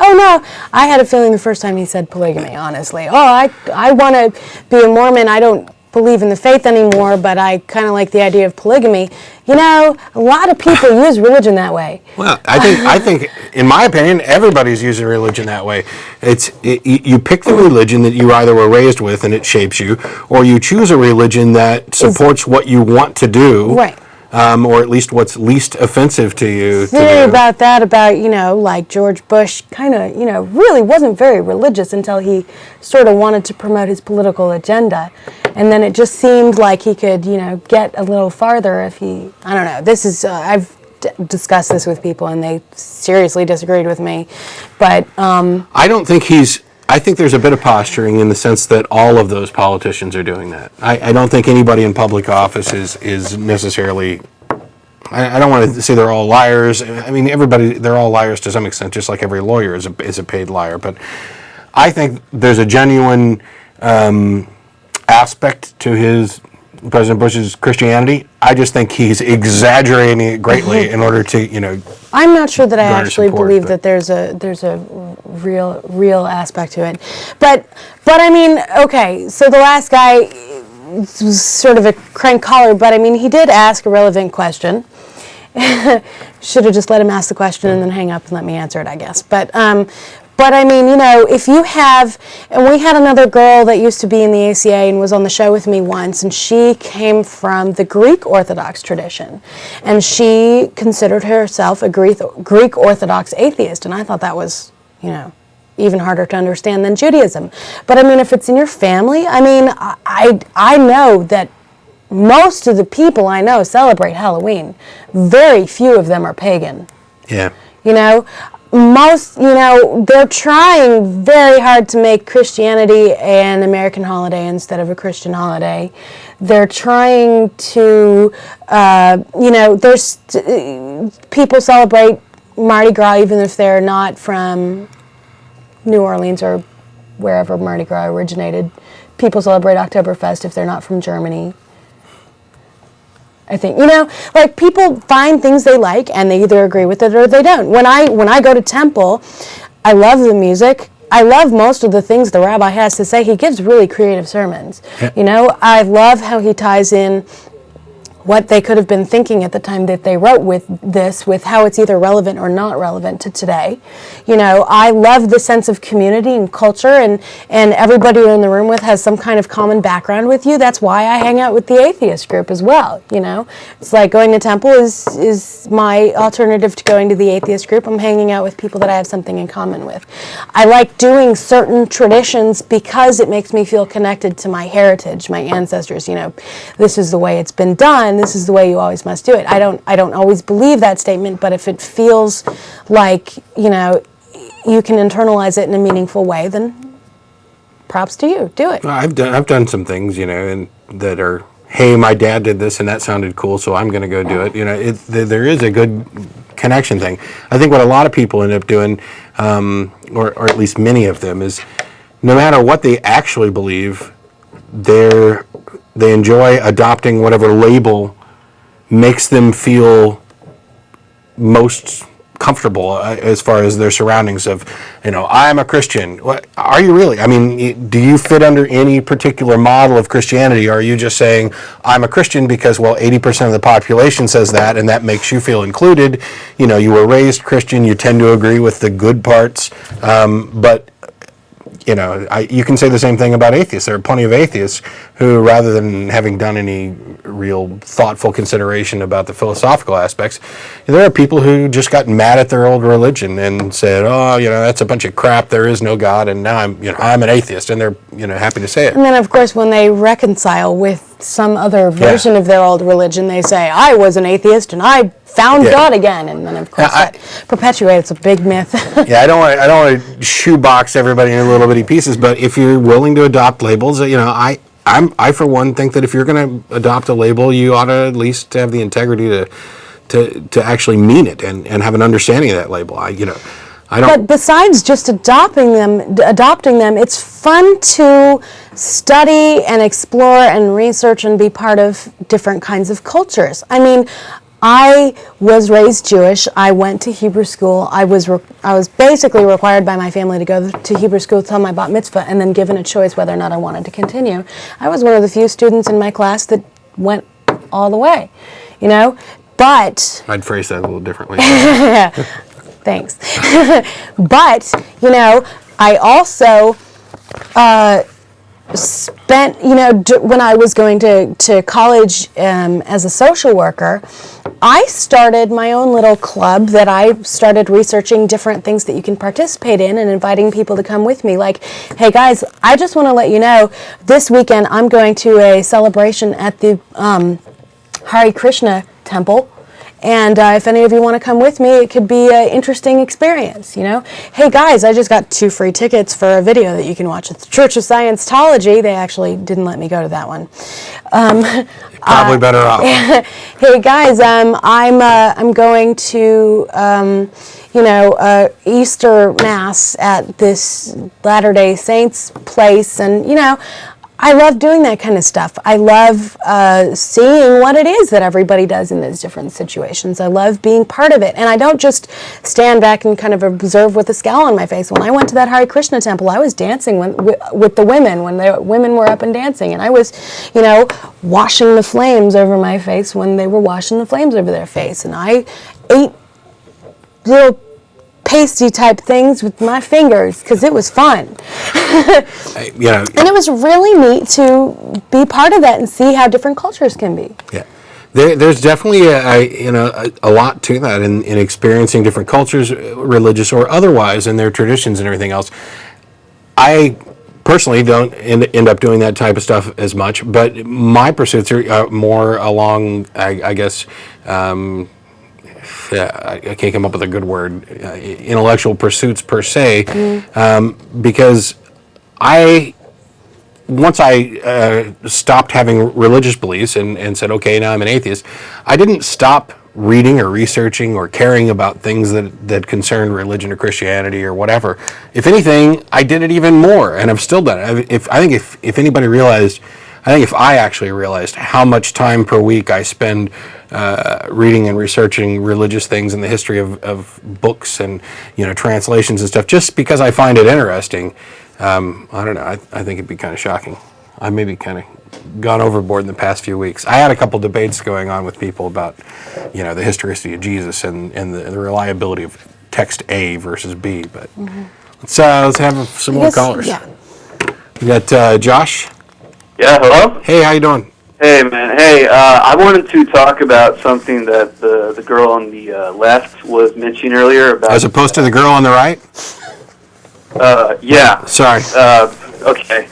S2: Oh, no, I had a feeling the first time he said polygamy, honestly. Oh, I want to be a Mormon. I don't believe in the faith anymore, but I kind of like the idea of polygamy. A lot of people use religion that way.
S1: Well, I think, in my opinion, everybody's using religion that way. You pick the religion that you either were raised with and it shapes you, or you choose a religion that supports what you want to do.
S2: Right.
S1: Or at least what's least offensive to you.
S2: Theory about like George Bush kind of, really wasn't very religious until he sort of wanted to promote his political agenda. And then it just seemed like he could, get a little farther if he, I don't know. This is, I've discussed this with people and they seriously disagreed with me. But
S1: I think there's a bit of posturing in the sense that all of those politicians are doing that. I don't think anybody in public office is necessarily... I don't want to say they're all liars. I mean, they're all liars to some extent, just like every lawyer is a paid liar. But I think there's a genuine aspect to President Bush's Christianity. I just think he's exaggerating it greatly in order to,
S2: I'm not sure that I actually
S1: support,
S2: believe that there's a real aspect to it. But I mean, okay, so the last guy was sort of a crank caller, but I mean, he did ask a relevant question. Should have just let him ask the question and then hang up and let me answer it, I guess. But I mean, if you have, and we had another girl that used to be in the ACA and was on the show with me once, and she came from the Greek Orthodox tradition, and she considered herself a Greek Orthodox atheist, and I thought that was, even harder to understand than Judaism. But I mean, if it's in your family, I mean, I know that most of the people I know celebrate Halloween. Very few of them are pagan.
S1: Yeah.
S2: Most, they're trying very hard to make Christianity an American holiday instead of a Christian holiday. They're trying to, there's people celebrate Mardi Gras even if they're not from New Orleans or wherever Mardi Gras originated. People celebrate Oktoberfest if they're not from Germany. I think, people find things they like and they either agree with it or they don't. When I go to temple, I love the music. I love most of the things the rabbi has to say. He gives really creative sermons.
S1: Yeah.
S2: I love how he ties in what they could have been thinking at the time that they wrote with how it's either relevant or not relevant to today. I love the sense of community and culture, and everybody you're in the room with has some kind of common background with you. That's why I hang out with the atheist group as well. It's like going to temple is my alternative to going to the atheist group. I'm hanging out with people that I have something in common with. I like doing certain traditions because it makes me feel connected to my heritage, my ancestors. This is the way it's been done. This is the way you always must do it. I don't always believe that statement, but if it feels like, you can internalize it in a meaningful way, then props to you. Do it.
S1: Well, I've done some things, and that are, hey, my dad did this and that sounded cool, so I'm going to go do it. There is a good connection thing. I think what a lot of people end up doing, or at least many of them, is no matter what they actually believe, they enjoy adopting whatever label makes them feel most comfortable as far as their surroundings of, I'm a Christian. What, are you really? I mean, do you fit under any particular model of Christianity? Or are you just saying, I'm a Christian because, 80% of the population says that, and that makes you feel included? You were raised Christian, you tend to agree with the good parts, but you can say the same thing about atheists. There are plenty of atheists who, rather than having done any real thoughtful consideration about the philosophical aspects, there are people who just got mad at their old religion and said, "Oh, that's a bunch of crap. There is no God." And now I'm an atheist, and they're happy to say it.
S2: And then, of course, when they reconcile with some other version of their old religion, they say, "I was an atheist and I found God again," and then of course that perpetuates a big myth.
S1: I don't want to shoebox everybody into little bitty pieces, but if you're willing to adopt labels, I for one think that if you're going to adopt a label, you ought to at least have the integrity to actually mean it and have an understanding of that label. I don't.
S2: But besides just adopting them, it's fun to study and explore and research and be part of different kinds of cultures. I mean, I was raised Jewish. I went to Hebrew school. I was basically required by my family to go to Hebrew school till my bat mitzvah, and then given a choice whether or not I wanted to continue. I was one of the few students in my class that went all the way, But
S1: I'd phrase that a little differently.
S2: Thanks. But I also spent, when I was going to college as a social worker, I started my own little club that I started researching different things that you can participate in and inviting people to come with me. Like, hey guys, I just want to let you know, this weekend I'm going to a celebration at the Hare Krishna temple. And if any of you want to come with me, it could be an interesting experience, Hey guys, I just got 2 free tickets for a video that you can watch at the Church of Scientology. They actually didn't let me go to that one.
S1: Probably better off.
S2: Hey guys, I'm going to Easter Mass at this Latter-day Saints place, and I love doing that kind of stuff. I love seeing what it is that everybody does in those different situations. I love being part of it. And I don't just stand back and kind of observe with a scowl on my face. When I went to that Hare Krishna temple, I was dancing with the women when the women were up and dancing. And I was, washing the flames over my face when they were washing the flames over their face. And I ate little pasty type things with my fingers because it was fun. And it was really neat to be part of that and see how different cultures can be.
S1: Yeah, there's definitely a lot to that in experiencing different cultures, religious or otherwise, and their traditions and everything else. I personally don't end up doing that type of stuff as much, but my pursuits are more along, I guess. I can't come up with a good word, intellectual pursuits per se, because once I stopped having religious beliefs and said, okay, now I'm an atheist, I didn't stop reading or researching or caring about things that concerned religion or Christianity or whatever. If anything, I did it even more, and I've still done it. If anybody realized, I think if I actually realized how much time per week I spend reading and researching religious things in the history of books and translations and stuff, just because I find it interesting, I don't know. I think it'd be kind of shocking. I maybe kind of gone overboard in the past few weeks. I had a couple debates going on with people about the historicity of Jesus and the reliability of text A versus B. But let's have some more callers.
S2: Yeah.
S1: We got Josh.
S5: Yeah, hello?
S1: Hey, how you doing?
S5: Hey, man. Hey, I wanted to talk about something that the girl on the left was mentioning earlier about...
S1: As opposed to the girl on the right?
S5: Yeah.
S1: Sorry.
S5: Okay.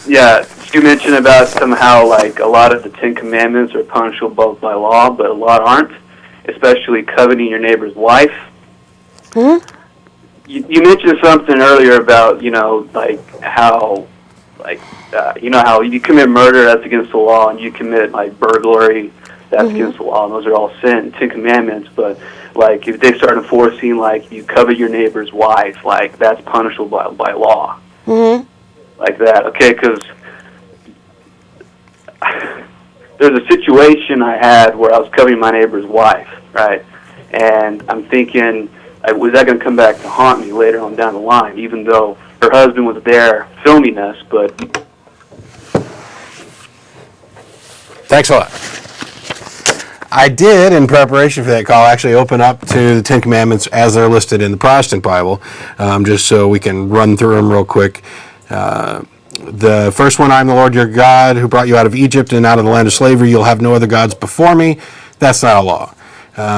S5: Yeah, you mentioned about somehow, like, a lot of the Ten Commandments are punishable by law, but a lot aren't, especially coveting your neighbor's wife.
S2: Mm-hmm.
S5: You mentioned something earlier about, how... how you commit murder, that's against the law, and you commit, burglary, that's against the law, and those are all sin, Ten Commandments, but, if they start enforcing, you covet your neighbor's wife, that's punishable by law.
S2: Mm-hmm.
S5: Like that, okay, because there's a situation I had where I was coveting my neighbor's wife, right, And I'm thinking, was that going to come back to haunt me later on down the line, even though her husband was there filming us? But
S1: Thanks a lot. I did, in preparation for that call, actually open up to the Ten Commandments as they're listed in the Protestant Bible, just so we can run through them real quick. The first one, I'm the Lord your God who brought you out of Egypt and out of the land of slavery. You'll have no other gods before me. That's not a law.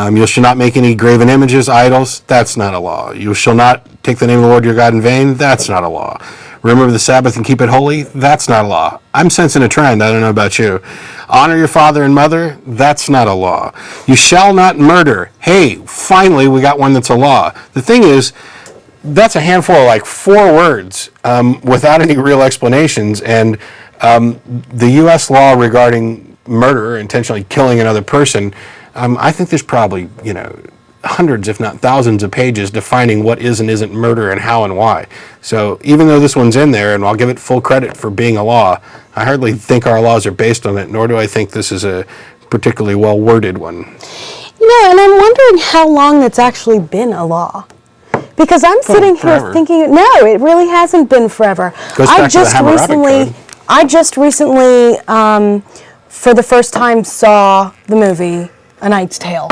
S1: You shall not make any graven images, idols. That's not a law. You shall not take the name of the Lord your God in vain. That's not a law. Remember the Sabbath and keep it holy. That's not a law. I'm sensing a trend. I don't know about you. Honor your father and mother. That's not a law. You shall not murder. Hey, finally we got one that's a law. The thing is, that's a handful of like 4 words without any real explanations. And the U.S. law regarding murder, intentionally killing another person, I think there's probably, hundreds, if not thousands of pages defining what is and isn't murder and how and why. So even though this one's in there, and I'll give it full credit for being a law, I hardly think our laws are based on it, nor do I think this is a particularly well-worded one.
S2: And I'm wondering how long it's actually been a law. Because I'm sitting here thinking, no, it really hasn't been forever.
S1: Goes back to the Hammurabi Code.
S2: I just recently, for the first time, saw the movie A Knight's Tale.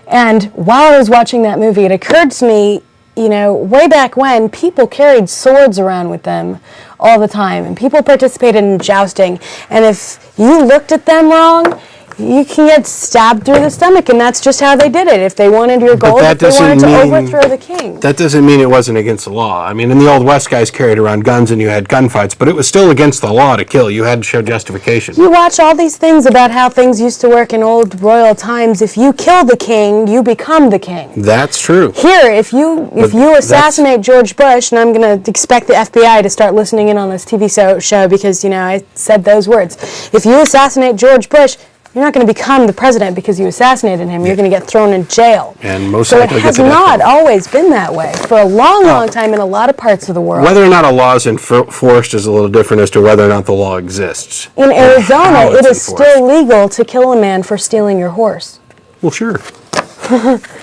S2: And while I was watching that movie, it occurred to me, way back when, people carried swords around with them all the time, and people participated in jousting. And if you looked at them wrong, you can get stabbed through the stomach, and that's just how they did it. If they wanted your gold, if they wanted to overthrow the king.
S1: That doesn't mean it wasn't against the law. I mean, in the Old West, guys carried around guns and you had gunfights, but it was still against the law to kill. You had to show justification.
S2: You watch all these things about how things used to work in old royal times. If you kill the king, you become the king.
S1: That's true.
S2: Here, if you assassinate George Bush, and I'm going to expect the FBI to start listening in on this TV show because, I said those words. If you assassinate George Bush, you're not going to become the president because you assassinated him. You're going to get thrown in jail.
S1: And most
S2: so it
S1: likely
S2: has not always been that way for a long, long time in a lot of parts of the world.
S1: Whether or not a law is enforced is a little different as to whether or not the law exists.
S2: In Arizona, it is still legal to kill a man for stealing your horse.
S1: Well, sure.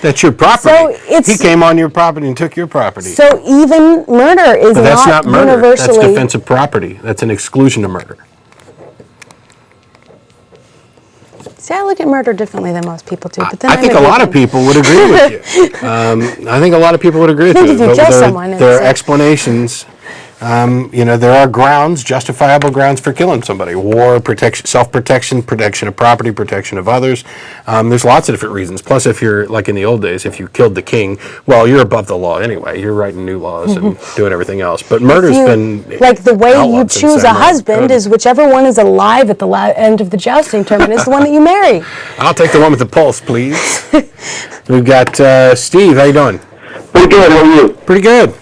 S1: That's your property. So he came on your property and took your property.
S2: So even murder is
S1: not murder.
S2: Universally.
S1: That's defensive property. That's an exclusion of murder.
S2: See, I look at murder differently than most people do. But then
S1: I think a lot of people would agree with you. I think a lot of people would agree with you.
S2: If you kill someone,
S1: there are explanations. There are grounds, justifiable grounds for killing somebody. War, protection, self-protection, protection of property, protection of others. There's lots of different reasons. Plus, if you're, like in the old days, if you killed the king, well, you're above the law anyway. You're writing new laws and doing everything else. But murder's been
S2: like the way you choose a husband is whichever one is alive at the end of the jousting tournament is the one that you marry.
S1: I'll take the one with the pulse, please. We've got Steve. How you doing?
S3: Pretty good. How are you?
S1: Pretty good.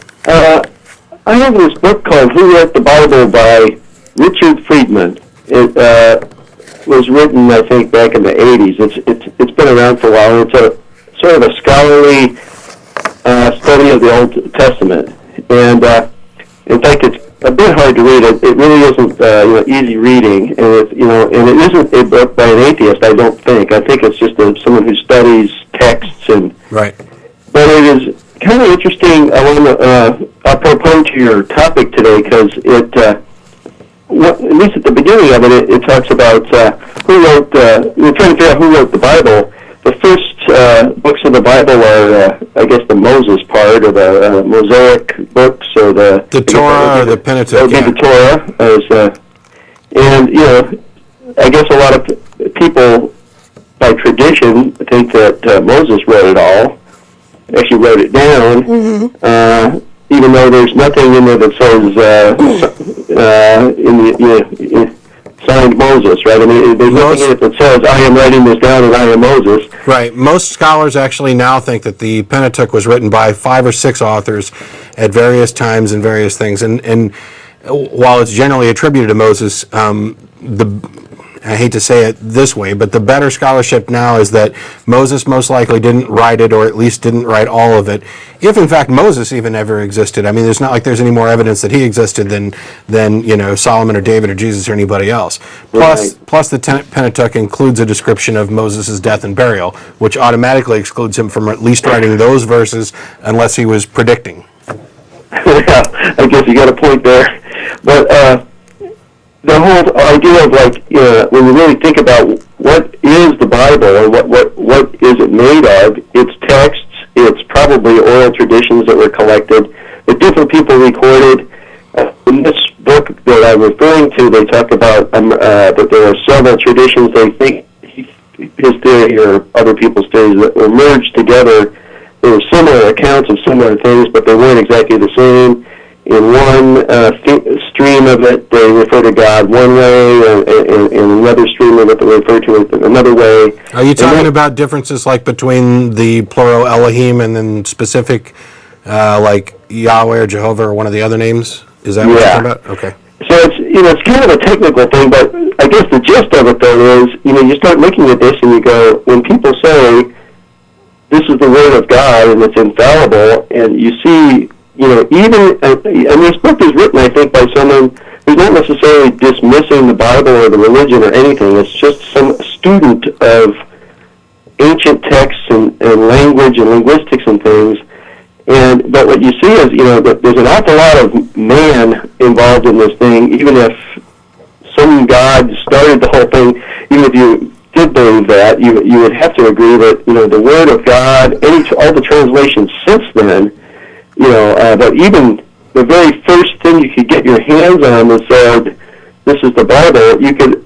S3: I have this book called Who Wrote the Bible by Richard Friedman. It was written, I think, back in the 80s. It's been around for a while. It's a sort of a scholarly study of the Old Testament. And in fact, it's a bit hard to read. It really isn't easy reading, and it isn't a book by an atheist. I don't think. I think it's just someone who studies texts and.
S1: Right.
S3: But it is kind of interesting apropos to your topic today, because at least at the beginning of it talks about who wrote. We're trying to figure out who wrote the Bible. The first books of the Bible are, I guess, the Moses part, or the Mosaic books, or the
S1: Torah, or the Pentateuch.
S3: The Torah, and I guess a lot of people, by tradition, think that Moses wrote it all. Actually wrote it down, even though there's nothing in there that says signed Moses, right? I mean, there's nothing in it that says, I am writing this down and I am Moses.
S1: Right. Most scholars actually now think that the Pentateuch was written by 5 or 6 authors at various times and various things. And while it's generally attributed to Moses, I hate to say it this way, but the better scholarship now is that Moses most likely didn't write it, or at least didn't write all of it. If in fact Moses even ever existed, I mean, there's not like there's any more evidence that he existed than Solomon or David or Jesus or anybody else. Plus the Pentateuch includes a description of Moses' death and burial, which automatically excludes him from at least writing those verses unless he was predicting.
S6: Yeah, I guess you got a point there. But the whole idea of when you really think about what is the Bible and what is it made of, it's texts, it's probably oral traditions that were collected, that different people recorded. In this book that I'm referring to, they talk about that there are several traditions they think his theory or other people's theories that were merged together. There were similar accounts of similar things, but they weren't exactly the same. In one stream of it, they refer to God one way, and in another stream of it, they refer to it another way.
S1: Are you talking about differences like between the plural Elohim and then specific, like Yahweh or Jehovah or one of the other names? Is that what you're talking about? Okay.
S6: So it's kind of a technical thing, but I guess the gist of it though is, you start looking at this and you go, when people say this is the Word of God and it's infallible, and you see, even, and this book is written, I think, by someone who's not necessarily dismissing the Bible or the religion or anything. It's just some student of ancient texts and language and linguistics and things. But what you see is, that there's an awful lot of man involved in this thing, even if some God started the whole thing. Even if you did believe that, you would have to agree that, the Word of God, all the translations since then, but even the very first thing you could get your hands on that said, this is the Bible, you could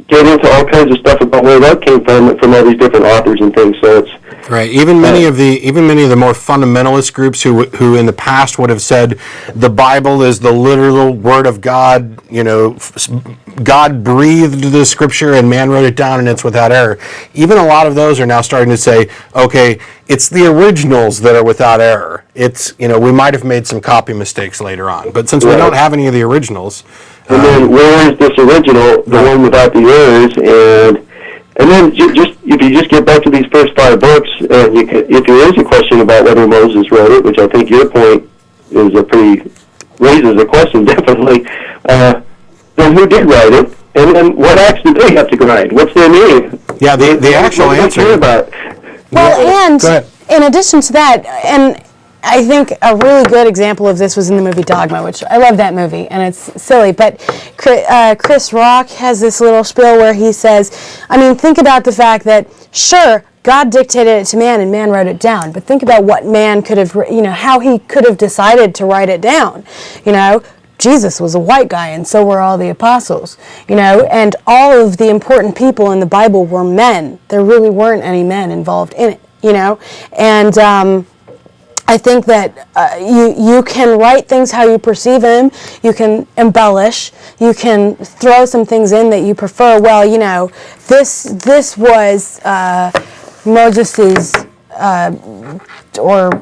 S6: get into all kinds of stuff about where that came from all these different authors and things. So it's
S1: right. Even many of the more fundamentalist groups who in the past would have said the Bible is the literal Word of God. God breathed the Scripture and man wrote it down and it's without error. Even a lot of those are now starting to say, okay, it's the originals that are without error. It's we might have made some copy mistakes later on, but since we don't have any of the originals.
S6: And then where is this original, the one without the errors? And then if you just get back to these first 5 books, and if there is a question about whether Moses wrote it, which I think your point is raises a question definitely, then who did write it? And then what acts did they have to grind? What's their name?
S1: Yeah, the actual answer.
S6: About?
S2: Well, and in addition to that, and I think a really good example of this was in the movie Dogma, which I love that movie, and it's silly, but Chris Rock has this little spiel where he says, think about the fact that, sure, God dictated it to man and man wrote it down, but think about what man could have, how he could have decided to write it down. Jesus was a white guy, and so were all the apostles, and all of the important people in the Bible were men. There really weren't any men involved in it, and I think that you can write things how you perceive them, you can embellish, you can throw some things in that you prefer. Well, this was Moses's, or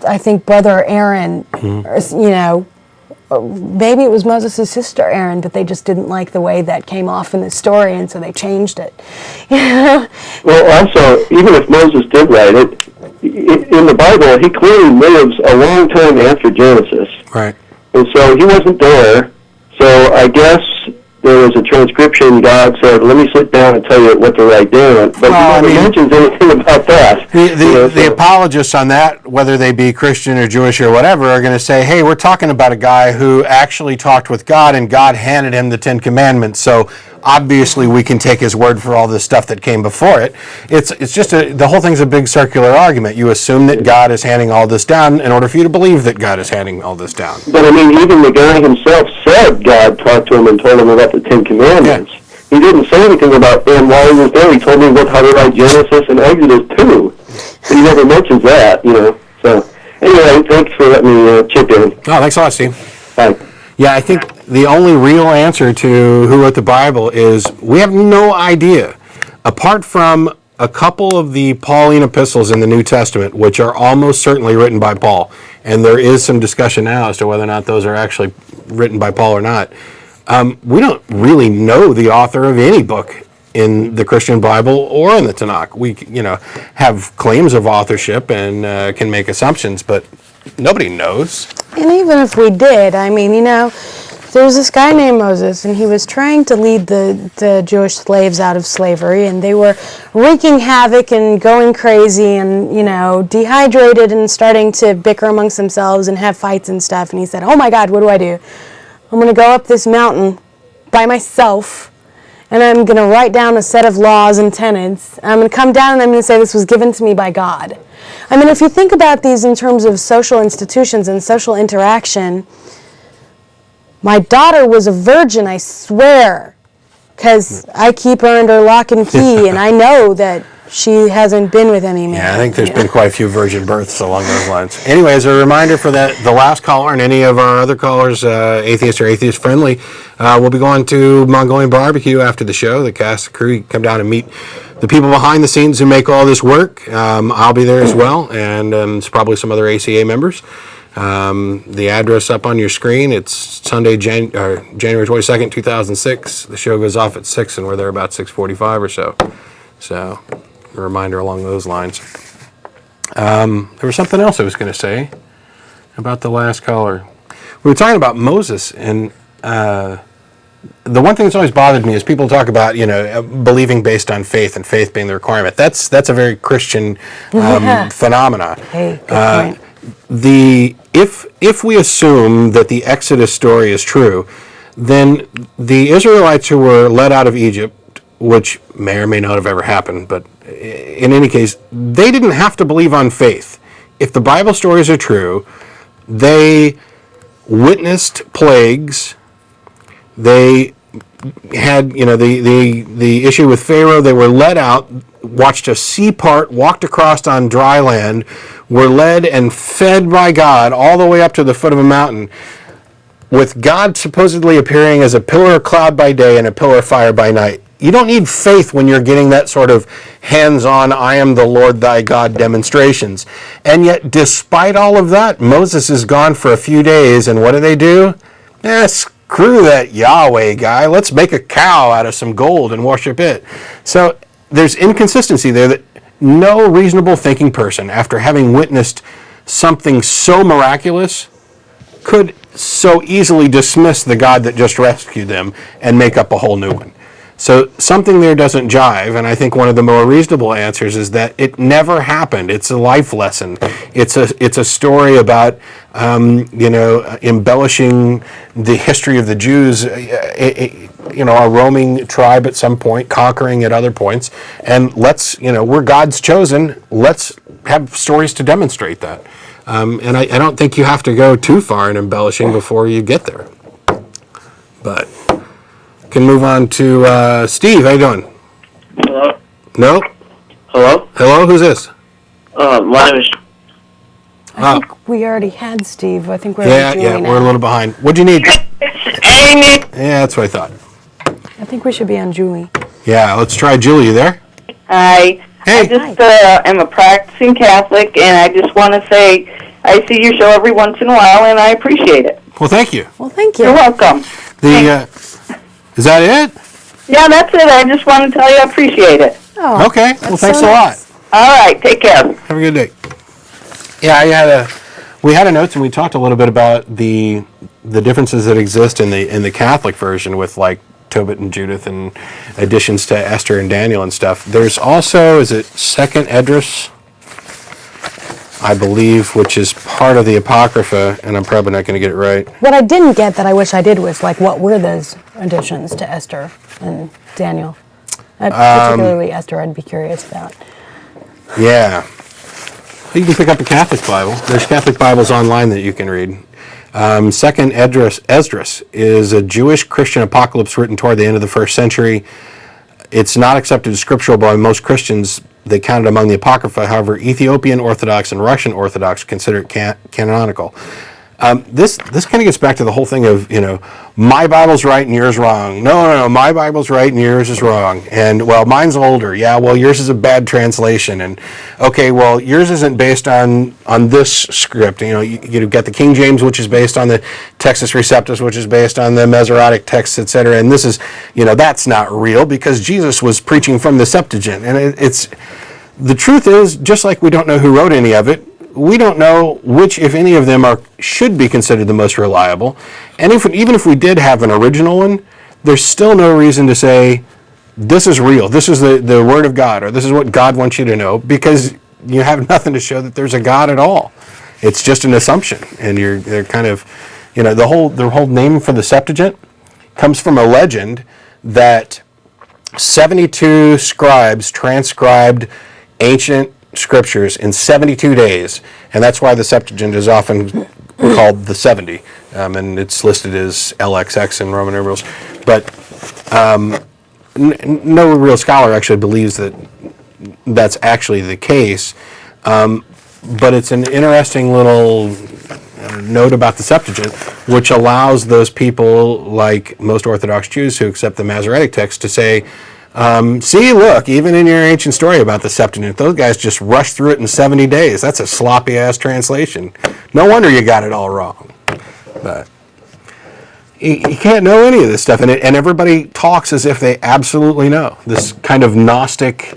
S2: I think brother Aaron, maybe it was Moses' sister Aaron, but they just didn't like the way that came off in the story, and so they changed it.
S6: Well, also, even if Moses did write it, in the Bible, he clearly lives a long time after Genesis.
S1: Right.
S6: And so he wasn't there. So I guess there was a transcription. God said, let me sit down and tell you what to write down. But he never mentions anything about that.
S1: The apologists on that, whether they be Christian or Jewish or whatever, are going to say, hey, we're talking about a guy who actually talked with God and God handed him the 10 Commandments. So obviously we can take his word for all this stuff that came before it. It's just the whole thing's a big circular argument. You assume that God is handing all this down in order for you to believe that God is handing all this down.
S6: But even the guy himself said God talked to him and told him about the 10 Commandments. Yeah. He didn't say anything about them while he was there. He told me how to write Genesis and Exodus too. But he never mentions that, So anyway, thanks for letting me chip in.
S1: Oh, thanks a lot, Steve.
S6: Bye.
S1: Yeah, I think the only real answer to who wrote the Bible is we have no idea. Apart from a couple of the Pauline epistles in the New Testament, which are almost certainly written by Paul, and there is some discussion now as to whether or not those are actually written by Paul or not. We don't really know the author of any book in the Christian Bible or in the Tanakh. We, have claims of authorship and can make assumptions, but nobody knows.
S2: And even if we did, I mean, there was this guy named Moses, and he was trying to lead the Jewish slaves out of slavery, and they were wreaking havoc and going crazy and, dehydrated and starting to bicker amongst themselves and have fights and stuff. And he said, oh my God, what do I do? I'm going to go up this mountain by myself, and I'm going to write down a set of laws and tenets. I'm going to come down and I'm going to say this was given to me by God. I mean, if you think about these in terms of social institutions and social interaction, my daughter was a virgin, I swear, because I keep her under lock and key, and I know that she hasn't been with any man.
S1: Yeah, I think there's been quite a few virgin births along those lines. Anyway, as a reminder for the last caller and any of our other callers, atheist or atheist friendly, we'll be going to Mongolian barbecue after the show. The cast, the crew, you can come down and meet the people behind the scenes who make all this work. I'll be there as well, and there's probably some other ACA members. The address up on your screen. It's Sunday, January 22nd, 2006. The show goes off at 6, and we're there about 6:45 or so. So, a reminder along those lines. There was something else I was going to say about the last caller. We were talking about Moses, and the one thing that's always bothered me is people talk about, believing based on faith and faith being the requirement. That's a very Christian phenomena.
S2: Hey, good point.
S1: If we assume that the Exodus story is true, then the Israelites who were led out of Egypt, which may or may not have ever happened, but in any case, they didn't have to believe on faith. If the Bible stories are true, they witnessed plagues. They had, the issue with Pharaoh. They were led out, watched a sea part, walked across on dry land, were led and fed by God all the way up to the foot of a mountain, with God supposedly appearing as a pillar of cloud by day and a pillar of fire by night. You don't need faith when you're getting that sort of hands-on, I am the Lord thy God demonstrations. And yet, despite all of that, Moses is gone for a few days, and what do? Screw that Yahweh guy. Let's make a cow out of some gold and worship it. So there's inconsistency there that no reasonable thinking person, after having witnessed something so miraculous, could so easily dismiss the God that just rescued them and make up a whole new one. So something there doesn't jive, and I think one of the more reasonable answers is that it never happened. It's a life lesson. It's a story about embellishing the history of the Jews, a roaming tribe at some point, conquering at other points, and we're God's chosen. Let's have stories to demonstrate that. And I don't think you have to go too far in embellishing before you get there. But can move on to Steve. How you doing?
S7: Hello?
S1: No?
S7: Hello?
S1: Hello? Who's this?
S7: My name is...
S2: I think we already had Steve. I think we're
S1: Yeah,
S2: on Julie now.
S1: we're a little behind. What'd you need?
S7: Amy.
S1: Yeah, that's what I thought.
S2: I think we should be on Julie.
S1: Yeah, let's try Julie. You there?
S8: Hi.
S1: Hey.
S8: I just am a practicing Catholic, and I just want to say I see your show every once in a while, and I appreciate it.
S1: Well, thank you.
S2: Well, thank you.
S8: You're welcome.
S1: Is that it?
S8: Yeah, that's it. I just want to tell you I appreciate it.
S2: Oh,
S1: Okay. Well,
S2: that's
S1: thanks
S2: so
S1: a lot.
S2: nice.
S8: All right. Take care.
S1: Have a good day. Yeah, we had a notes and we talked a little bit about the differences that exist in the Catholic version with like Tobit and Judith and additions to Esther and Daniel and stuff. There's also, is it Second Esdras, I believe, which is part of the Apocrypha, and I'm probably not going to get it right.
S2: What I didn't get that I wish I did was like, what were those additions to Esther and Daniel? Particularly Esther, I'd be curious about.
S1: Yeah. You can pick up a Catholic Bible. There's Catholic Bibles online that you can read. Second Esdras is a Jewish Christian apocalypse written toward the end of the 1st century. It's not accepted as scriptural by most Christians. They count it among the Apocrypha. However, Ethiopian Orthodox and Russian Orthodox consider it canonical. This kind of gets back to the whole thing of, my Bible's right and yours wrong. No, my Bible's right and yours is wrong. And, well, mine's older. Yeah, well, yours is a bad translation. And, okay, well, yours isn't based on this script. You've got the King James, which is based on the Textus Receptus, which is based on the Masoretic texts, etc. And this is, that's not real because Jesus was preaching from the Septuagint. And the truth is, just like we don't know who wrote any of it, we don't know which, if any of them, should be considered the most reliable. And even if we did have an original one, there's still no reason to say, this is real, this is the Word of God, or this is what God wants you to know, because you have nothing to show that there's a God at all. It's just an assumption. And they're kind of, the whole name for the Septuagint comes from a legend that 72 scribes transcribed ancient scriptures in 72 days, and that's why the Septuagint is often called the 70, and it's listed as LXX in Roman numerals. But no real scholar actually believes that that's actually the case. But it's an interesting little note about the Septuagint, which allows those people, like most Orthodox Jews who accept the Masoretic text, to say, see, look, even in your ancient story about the Septuagint, those guys just rushed through it in 70 days. That's a sloppy-ass translation. No wonder you got it all wrong. But you can't know any of this stuff, and everybody talks as if they absolutely know. This kind of Gnostic,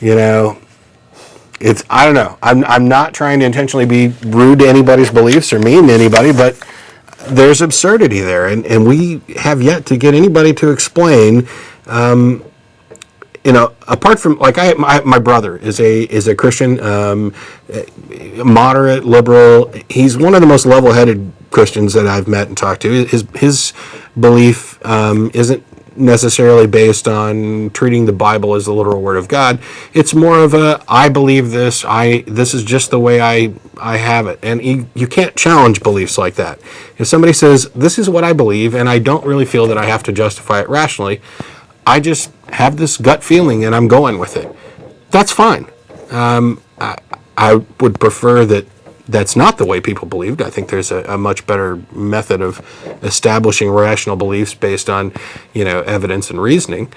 S1: it's, I don't know. I'm not trying to intentionally be rude to anybody's beliefs or mean to anybody, but there's absurdity there, and we have yet to get anybody to explain. Apart from, like, my brother is a Christian, moderate, liberal. He's one of the most level-headed Christians that I've met and talked to. His belief isn't necessarily based on treating the Bible as the literal Word of God. It's more of I believe this. This is just the way I have it. And you can't challenge beliefs like that. If somebody says, this is what I believe, and I don't really feel that I have to justify it rationally, I just have this gut feeling and I'm going with it. That's fine. I would prefer that that's not the way people believed. I think there's a much better method of establishing rational beliefs based on, evidence and reasoning.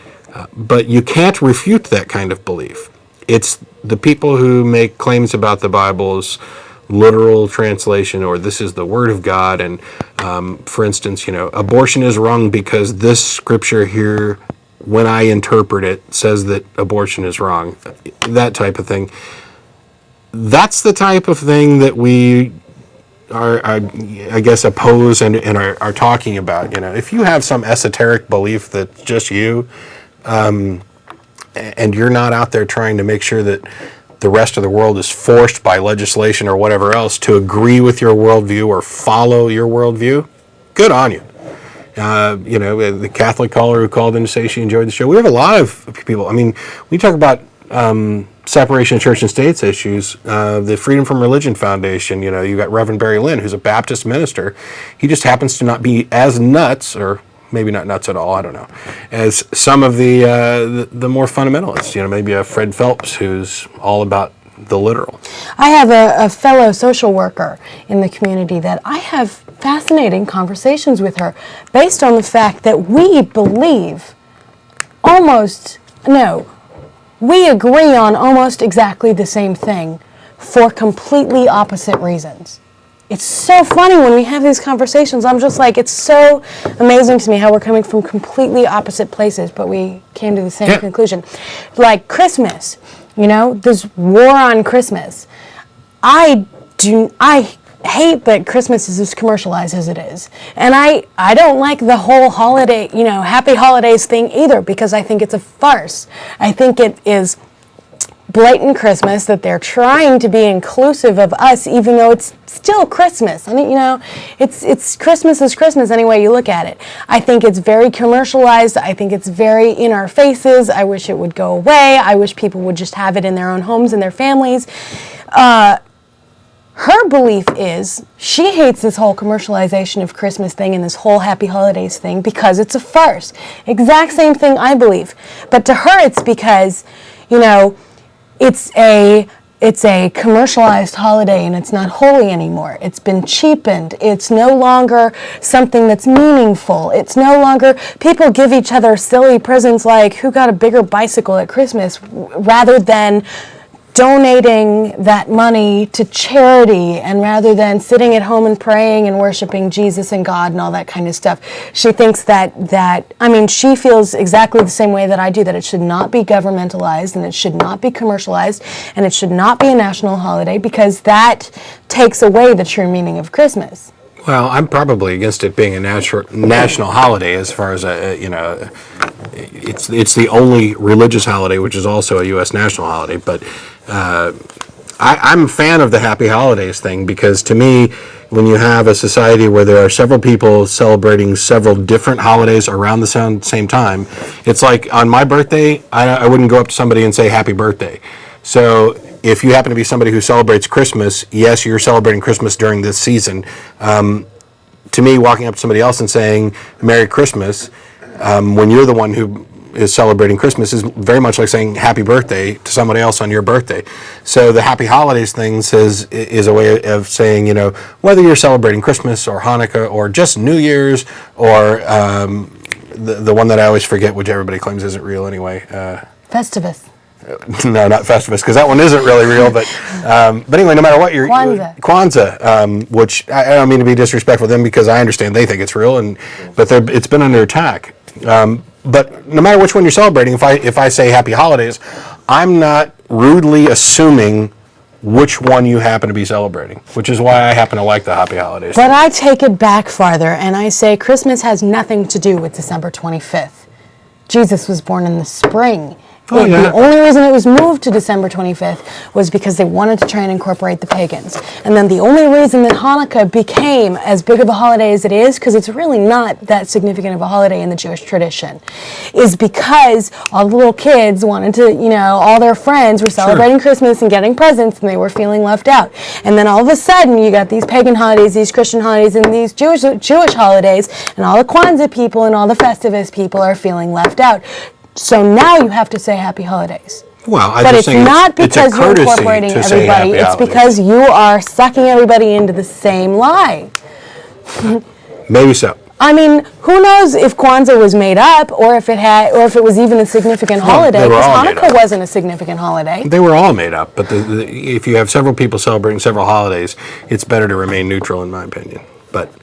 S1: But you can't refute that kind of belief. It's the people who make claims about the Bible's literal translation, or this is the Word of God, and for instance, abortion is wrong because this scripture here, when I interpret it, says that abortion is wrong. That type of thing. That's the type of thing that we are I guess, oppose and are talking about. If you have some esoteric belief that's just you, and you're not out there trying to make sure that the rest of the world is forced by legislation or whatever else to agree with your worldview or follow your worldview, good on you. The Catholic caller who called in to say she enjoyed the show. We have a lot of people. I mean, we talk about separation of church and states issues. The Freedom from Religion Foundation, you got Reverend Barry Lynn, who's a Baptist minister. He just happens to not be as nuts, or maybe not nuts at all, I don't know, as some of the more fundamentalists. Maybe a Fred Phelps, who's all about the literal.
S2: I have a fellow social worker in the community that I have fascinating conversations with her based on the fact that we believe we agree on almost exactly the same thing for completely opposite reasons. It's so funny when we have these conversations. I'm just like, it's so amazing to me how we're coming from completely opposite places, but we came to the same conclusion. Like Christmas, this war on Christmas. I hate that Christmas is as commercialized as it is. And I don't like the whole holiday, happy holidays thing either, because I think it's a farce. I think it is blatant Christmas, that they're trying to be inclusive of us, even though it's still Christmas. I mean, it's Christmas is Christmas any way you look at it. I think it's very commercialized. I think it's very in our faces. I wish it would go away. I wish people would just have it in their own homes and their families. Her belief is she hates this whole commercialization of Christmas thing and this whole happy holidays thing because it's a farce. Exact same thing I believe. But to her it's because, it's it's a commercialized holiday and it's not holy anymore. It's been cheapened. It's no longer something that's meaningful. It's no longer, people give each other silly presents like who got a bigger bicycle at Christmas rather than donating that money to charity, and rather than sitting at home and praying and worshiping Jesus and God and all that kind of stuff. She thinks she feels exactly the same way that I do, that it should not be governmentalized and it should not be commercialized and it should not be a national holiday, because that takes away the true meaning of Christmas.
S1: Well, I'm probably against it being a national holiday, as far as it's the only religious holiday, which is also a U.S. national holiday. But I'm a fan of the Happy Holidays thing, because to me, when you have a society where there are several people celebrating several different holidays around the same time, it's like on my birthday, I wouldn't go up to somebody and say happy birthday. So if you happen to be somebody who celebrates Christmas, yes, you're celebrating Christmas during this season. To me, walking up to somebody else and saying Merry Christmas, when you're the one who is celebrating Christmas, is very much like saying happy birthday to somebody else on your birthday. So the Happy Holidays thing is a way of saying, whether you're celebrating Christmas or Hanukkah or just New Year's or the one that I always forget, which everybody claims isn't real anyway.
S2: Festivus.
S1: No, not Festivus, because that one isn't really real. But anyway, no matter what, Kwanzaa, which I don't mean to be disrespectful to them, because I understand they think it's real, but it's been under attack. But no matter which one you're celebrating, if I say Happy Holidays, I'm not rudely assuming which one you happen to be celebrating, which is why I happen to like the Happy Holidays.
S2: But I take it back farther, and I say Christmas has nothing to do with December 25th. Jesus was born in the spring.
S1: Oh, yeah.
S2: The only reason it was moved to December 25th was because they wanted to try and incorporate the pagans. And then the only reason that Hanukkah became as big of a holiday as it is, because it's really not that significant of a holiday in the Jewish tradition, is because all the little kids wanted to, all their friends were celebrating Christmas and getting presents, and they were feeling left out. And then all of a sudden, you got these pagan holidays, these Christian holidays, and these Jewish holidays, and all the Kwanzaa people and all the Festivus people are feeling left out. So now you have to say Happy Holidays.
S1: Well,
S2: but it's not because you're incorporating everybody. It's because you are sucking everybody into the same lie.
S1: Maybe so.
S2: I mean, who knows if Kwanzaa was made up, or if it was even a significant holiday? Because Hanukkah wasn't a significant holiday.
S1: They were all made up. But if you have several people celebrating several holidays, it's better to remain neutral, in my opinion. But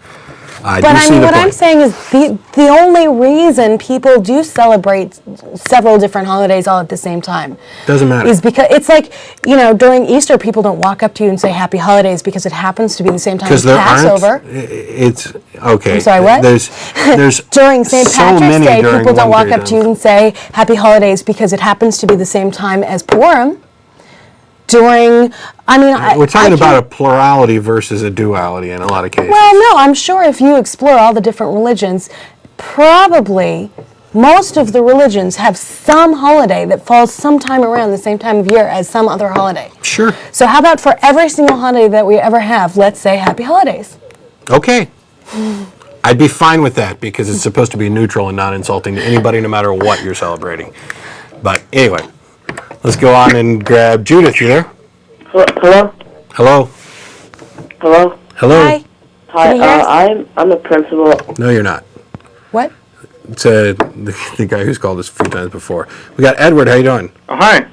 S1: what
S2: I'm saying is the only reason people do celebrate several different holidays all at the same time
S1: doesn't matter
S2: is because it's like, during Easter, people don't walk up to you and say Happy Holidays because it happens to be the same time as Passover.
S1: It's okay.
S2: I'm sorry, what?
S1: There's
S2: during St. Patrick's Day, people don't walk up to you and say Happy Holidays because it happens to be the same time as Purim. We're talking about a plurality versus a duality in a lot of cases. Well, no, I'm sure if you explore all the different religions, probably most of the religions have some holiday that falls sometime around the same time of year as some other holiday. Sure. So how about for every single holiday that we ever have, let's say Happy Holidays. Okay. I'd be fine with that, because it's supposed to be neutral and not insulting to anybody, no matter what you're celebrating. But anyway. Let's go on and grab Judith. You there?
S7: Hello?
S1: Hello?
S7: Hello?
S1: Hello?
S2: Hi.
S7: Hi, I'm the principal.
S1: No, you're not.
S2: What?
S1: It's the guy who's called us a few times before. We got Edward. How you doing?
S9: Oh, hi.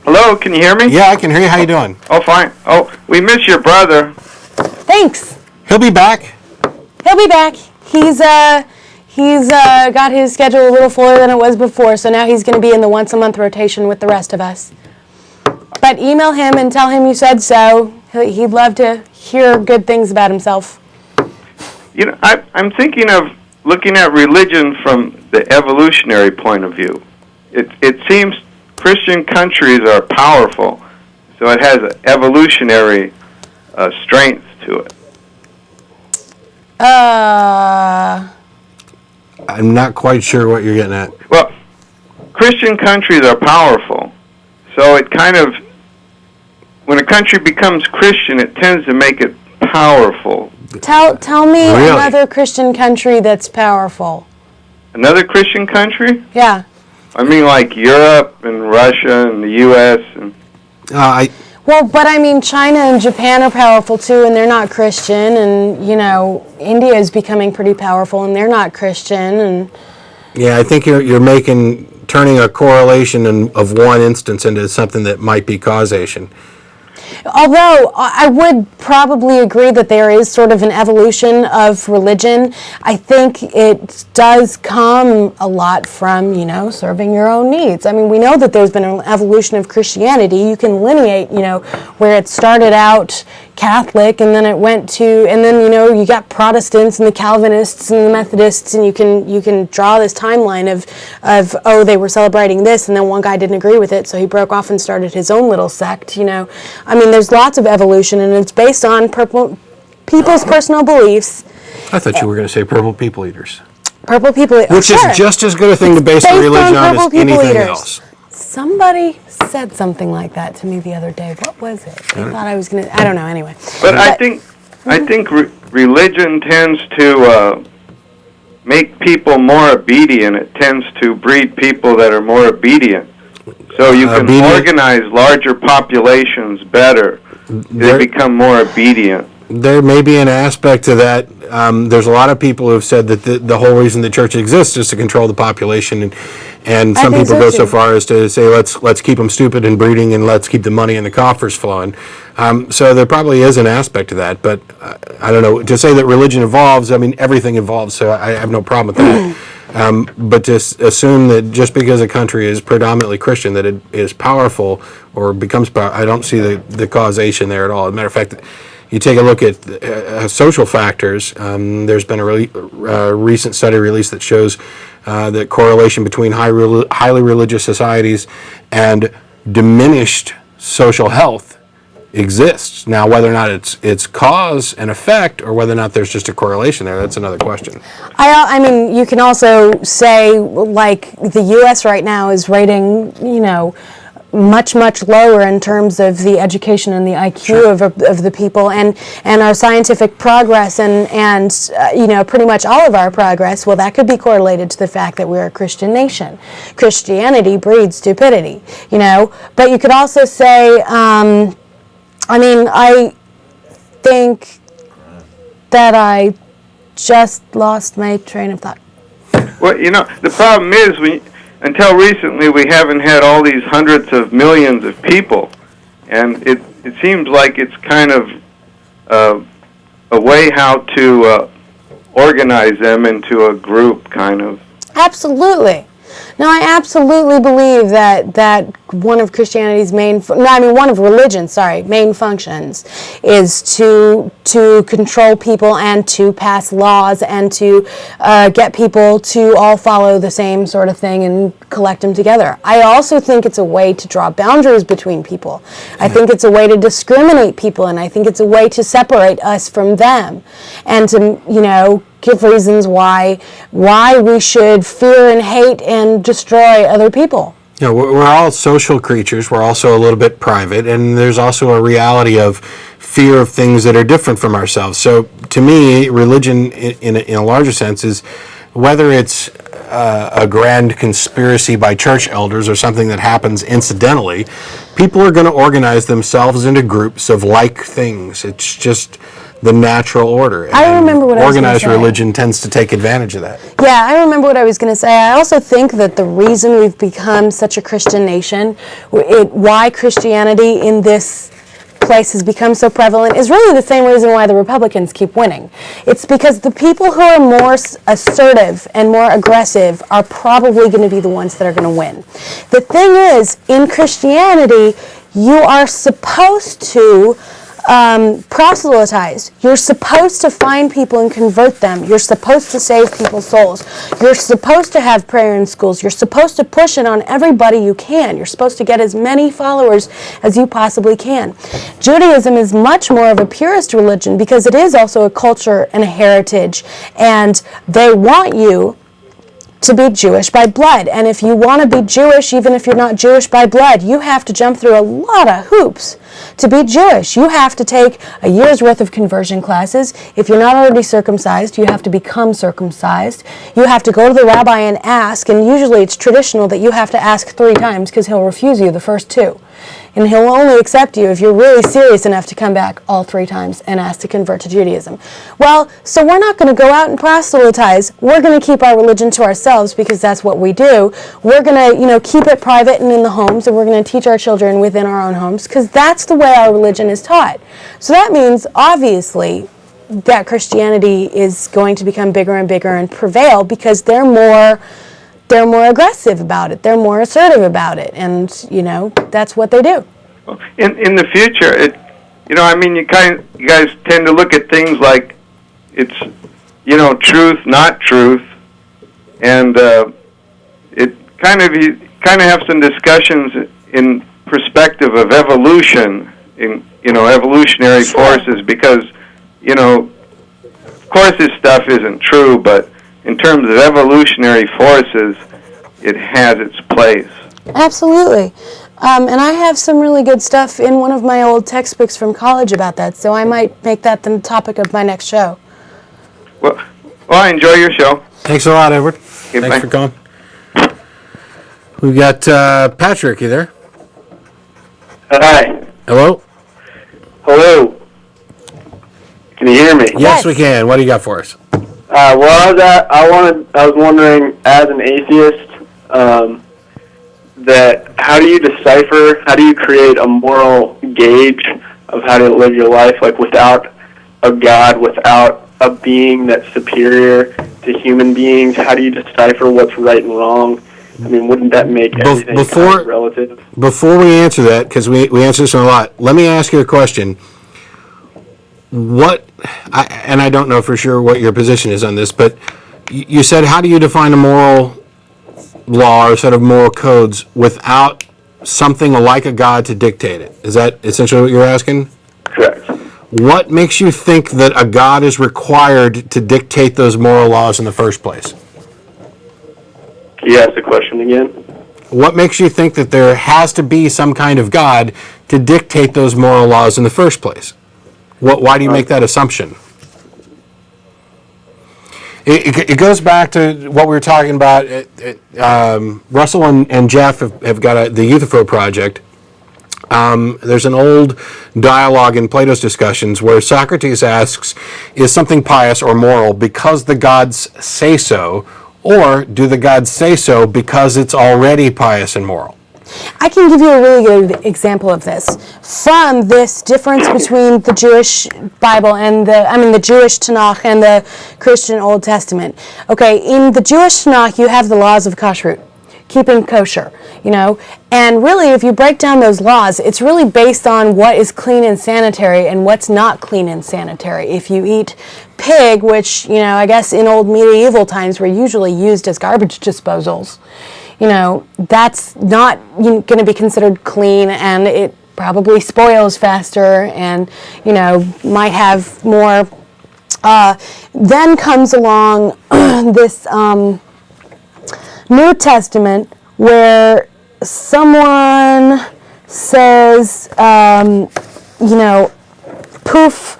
S9: Hello, can you hear me?
S1: Yeah, I can hear you. How you doing?
S9: Oh, fine. Oh, we miss your brother.
S2: Thanks.
S1: He'll be back.
S2: He'll be back. He's got his schedule a little fuller than it was before, so now he's going to be in the once-a-month rotation with the rest of us. But email him and tell him you said so. He'd love to hear good things about himself.
S9: I'm thinking of looking at religion from the evolutionary point of view. It seems Christian countries are powerful, so it has an evolutionary strength to it.
S1: I'm not quite sure what you're getting at.
S9: Well, Christian countries are powerful, so it kind of, when a country becomes Christian, it tends to make it powerful.
S2: Tell me another Christian country that's powerful.
S9: Another Christian country?
S2: Yeah.
S9: I mean, like Europe and Russia and the U.S. and.
S2: Well, but I mean, China and Japan are powerful too, and they're not Christian, and India is becoming pretty powerful, and they're not Christian, and.
S1: Yeah, I think you're turning a correlation of one instance into something that might be causation.
S2: Although I would probably agree that there is sort of an evolution of religion, I think it does come a lot from, serving your own needs. I mean, we know that there's been an evolution of Christianity. You can lineate, where it started out Catholic and then it went to, and then, you got Protestants and the Calvinists and the Methodists, and you can draw this timeline of they were celebrating this, and then one guy didn't agree with it, so he broke off and started his own little sect, I mean, there's lots of evolution, and it's based on people's personal beliefs.
S1: I thought you were going to say purple people eaters.
S2: Purple people eaters.
S1: Which is just as good a thing to base a religion on as anything else.
S2: Somebody said something like that to me the other day. What was it? I thought I was going to, I don't know, anyway.
S9: But I think religion tends to make people more obedient. It tends to breed people that are more obedient. So you can organize larger populations better. They become more obedient.
S1: There may be an aspect to that. There's a lot of people who have said that the whole reason the church exists is to control the population, and some people go so far as to say let's keep them stupid and breeding, and let's keep the money in the coffers flowing. So there probably is an aspect to that, but I don't know. To say that religion evolves, I mean everything evolves, so I have no problem with that. But to assume that just because a country is predominantly Christian that it is powerful or becomes powerful, I don't see the causation there at all. As a matter of fact, you take a look at social factors. There's been a recent study released that shows the correlation between highly religious societies and diminished social health exists. Now, whether or not it's cause and effect, or whether or not there's just a correlation there, that's another question.
S2: I mean, you can also say, like, the U.S. right now is rating, much, much lower in terms of the education and the IQ of the people, and our scientific progress and pretty much all of our progress, well, that could be correlated to the fact that we're a Christian nation. Christianity breeds stupidity, But you could also say, I think that I just lost my train of thought.
S9: Well, the problem is until recently, we haven't had all these hundreds of millions of people, and it seems like it's kind of a way how to organize them into a group, kind of.
S2: Absolutely. No, I absolutely believe that one of Christianity's main functions is to control people and to pass laws and to get people to all follow the same sort of thing and collect them together. I also think it's a way to draw boundaries between people. I think it's a way to discriminate people, and I think it's a way to separate us from them, and to give reasons why we should fear and hate and destroy other people.
S1: We're all social creatures. We're also a little bit private, and there's also a reality of fear of things that are different from ourselves. So to me, religion in a larger sense is whether it's a grand conspiracy by church elders or something that happens incidentally, people are going to organize themselves into groups of like things. It's just the natural order.
S2: I remember what I was going to say.
S1: Organized religion tends to take advantage of that.
S2: Yeah, I remember what I was going to say. I also think that the reason we've become such a Christian nation, why Christianity in this place has become so prevalent, is really the same reason why the Republicans keep winning. It's because the people who are more assertive and more aggressive are probably going to be the ones that are going to win. The thing is, in Christianity, you are supposed to proselytize. You're supposed to find people and convert them. You're supposed to save people's souls. You're supposed to have prayer in schools. You're supposed to push it on everybody you can. You're supposed to get as many followers as you possibly can. Judaism is much more of a purist religion because it is also a culture and a heritage, and they want you to be Jewish by blood. And if you want to be Jewish, even if you're not Jewish by blood, you have to jump through a lot of hoops To be Jewish, you have to take a year's worth of conversion classes. If you're not already circumcised, you have to become circumcised. You have to go to the rabbi and ask, and usually it's traditional that you have to ask 3 times because he'll refuse you the first 2. And he'll only accept you if you're really serious enough to come back all 3 times and ask to convert to Judaism. Well, so we're not going to go out and proselytize. We're going to keep our religion to ourselves because that's what we do. We're going to, keep it private and in the homes, and we're going to teach our children within our own homes because that's the way our religion is taught. So that means, obviously, that Christianity is going to become bigger and bigger and prevail because they're more aggressive about it. They're more assertive about it, and that's what they do.
S9: In the future, you guys tend to look at things like it's truth, not truth, and you kind of have some discussions in perspective of evolution, in evolutionary forces, because of course this stuff isn't true, but in terms of evolutionary forces, it has its place.
S2: Absolutely. And I have some really good stuff in one of my old textbooks from college about that, so I might make that the topic of my next show.
S9: Well, I enjoy your show.
S1: Thanks a lot, Edward.
S9: Okay,
S1: Thanks
S9: bye.
S1: for calling. We've got Patrick, you there?
S3: Hi.
S1: Hello?
S3: Hello. Can you hear me?
S1: Yes, we can. What do you got for us?
S3: I was wondering, as an atheist, that how do you create a moral gauge of how to live your life, like without a God, without a being that's superior to human beings? How do you decipher what's right and wrong? I mean, wouldn't that make everything kind of relative?
S1: Before we answer that, because we answer this a lot, let me ask you a question. And I don't know for sure what your position is on this, but you said, how do you define a moral law or a set of moral codes without something like a God to dictate it? Is that essentially what you're asking?
S3: Correct.
S1: What makes you think that a God is required to dictate those moral laws in the first place?
S3: Can you ask the question again?
S1: What makes you think that there has to be some kind of God to dictate those moral laws in the first place? Why do you make that assumption? It goes back to what we were talking about. Russell and Jeff have got the Euthyphro Project. There's an old dialogue in Plato's Discussions where Socrates asks, is something pious or moral because the gods say so, or do the gods say so because it's already pious and moral?
S2: I can give you a really good example of this from this difference between the Jewish Bible and the Jewish Tanakh and the Christian Old Testament. Okay, in the Jewish Tanakh, you have the laws of kashrut, keeping kosher, and really, if you break down those laws, it's really based on what is clean and sanitary and what's not clean and sanitary. If you eat pig, which, I guess in old medieval times were usually used as garbage disposals, that's not going to be considered clean, and it probably spoils faster and, might have more. Then comes along this New Testament where someone says, poof,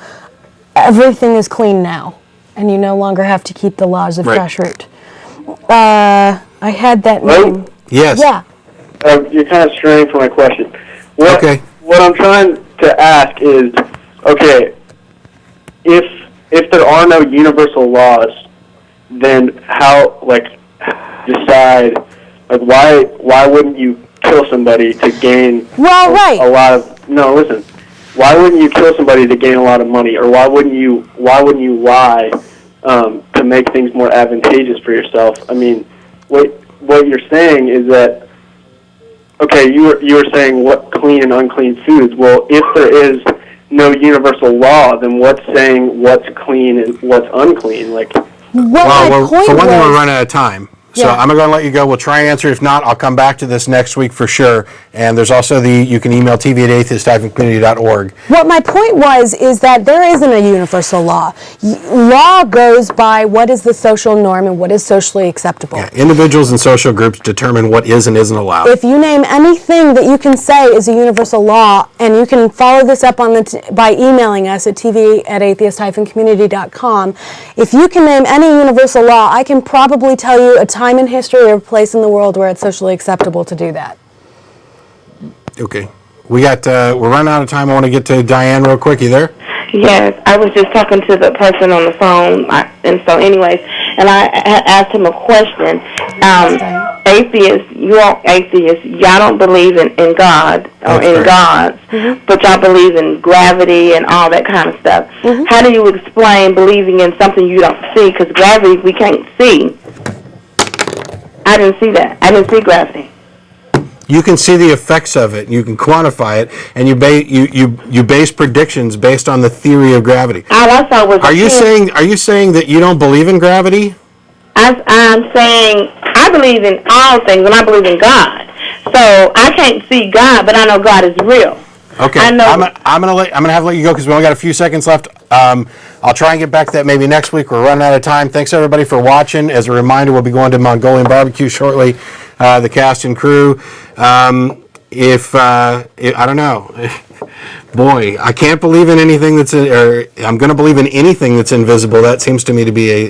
S2: everything is clean now, and you no longer have to keep the laws of kashrut. I had that name.
S1: Yes.
S2: Yeah.
S3: You're kind of straying from my question. What I'm trying to ask is, okay, if there are no universal laws, then how, decide, why wouldn't you kill somebody to gain a lot of, no, listen, why wouldn't you kill somebody to gain a lot of money, or why wouldn't you lie to make things more advantageous for yourself? I mean, what you're saying is that, okay, you were saying what clean and unclean foods. Well, if there is no universal law, then what's saying what's clean and what's unclean?
S1: For one thing, we're running out of time. So I'm going to let you go. We'll try and answer. If not, I'll come back to this next week for sure. And there's also you can email tv@atheist-community.org.
S2: What my point was is that there isn't a universal law. Law goes by what is the social norm and what is socially acceptable.
S1: Yeah, individuals and social groups determine what is and isn't allowed.
S2: If you name anything that you can say is a universal law, and you can follow this up on by emailing us at tv@atheist-community.com, if you can name any universal law, I can probably tell you a time in history or a place in the world where it's socially acceptable to do that.
S1: Okay. We're running out of time. I want to get to Diane real quick. You there?
S8: Yes, I was just talking to the person on the phone, and so anyways, and I asked him a question. Atheists, you all atheists, y'all don't believe in God or in gods, but y'all believe in gravity and all that kind of stuff. How do you explain believing in something you don't see? Because gravity we can't see. I didn't see that. I didn't see gravity.
S1: You can see the effects of it. You can quantify it, and you base predictions based on the theory of gravity.
S8: All I saw was.
S1: Are you saying that you don't believe in gravity?
S8: I'm saying I believe in all things, and I believe in God. So I can't see God, but I know God is real.
S1: Okay,
S8: I know.
S1: I'm gonna have to let you go because we only got a few seconds left. I'll try and get back to that maybe next week. We're running out of time. Thanks everybody for watching. As a reminder, we'll be going to Mongolian barbecue shortly. The cast and crew. I don't know, boy, I can't believe in anything I'm going to believe in anything that's invisible. That seems to me to be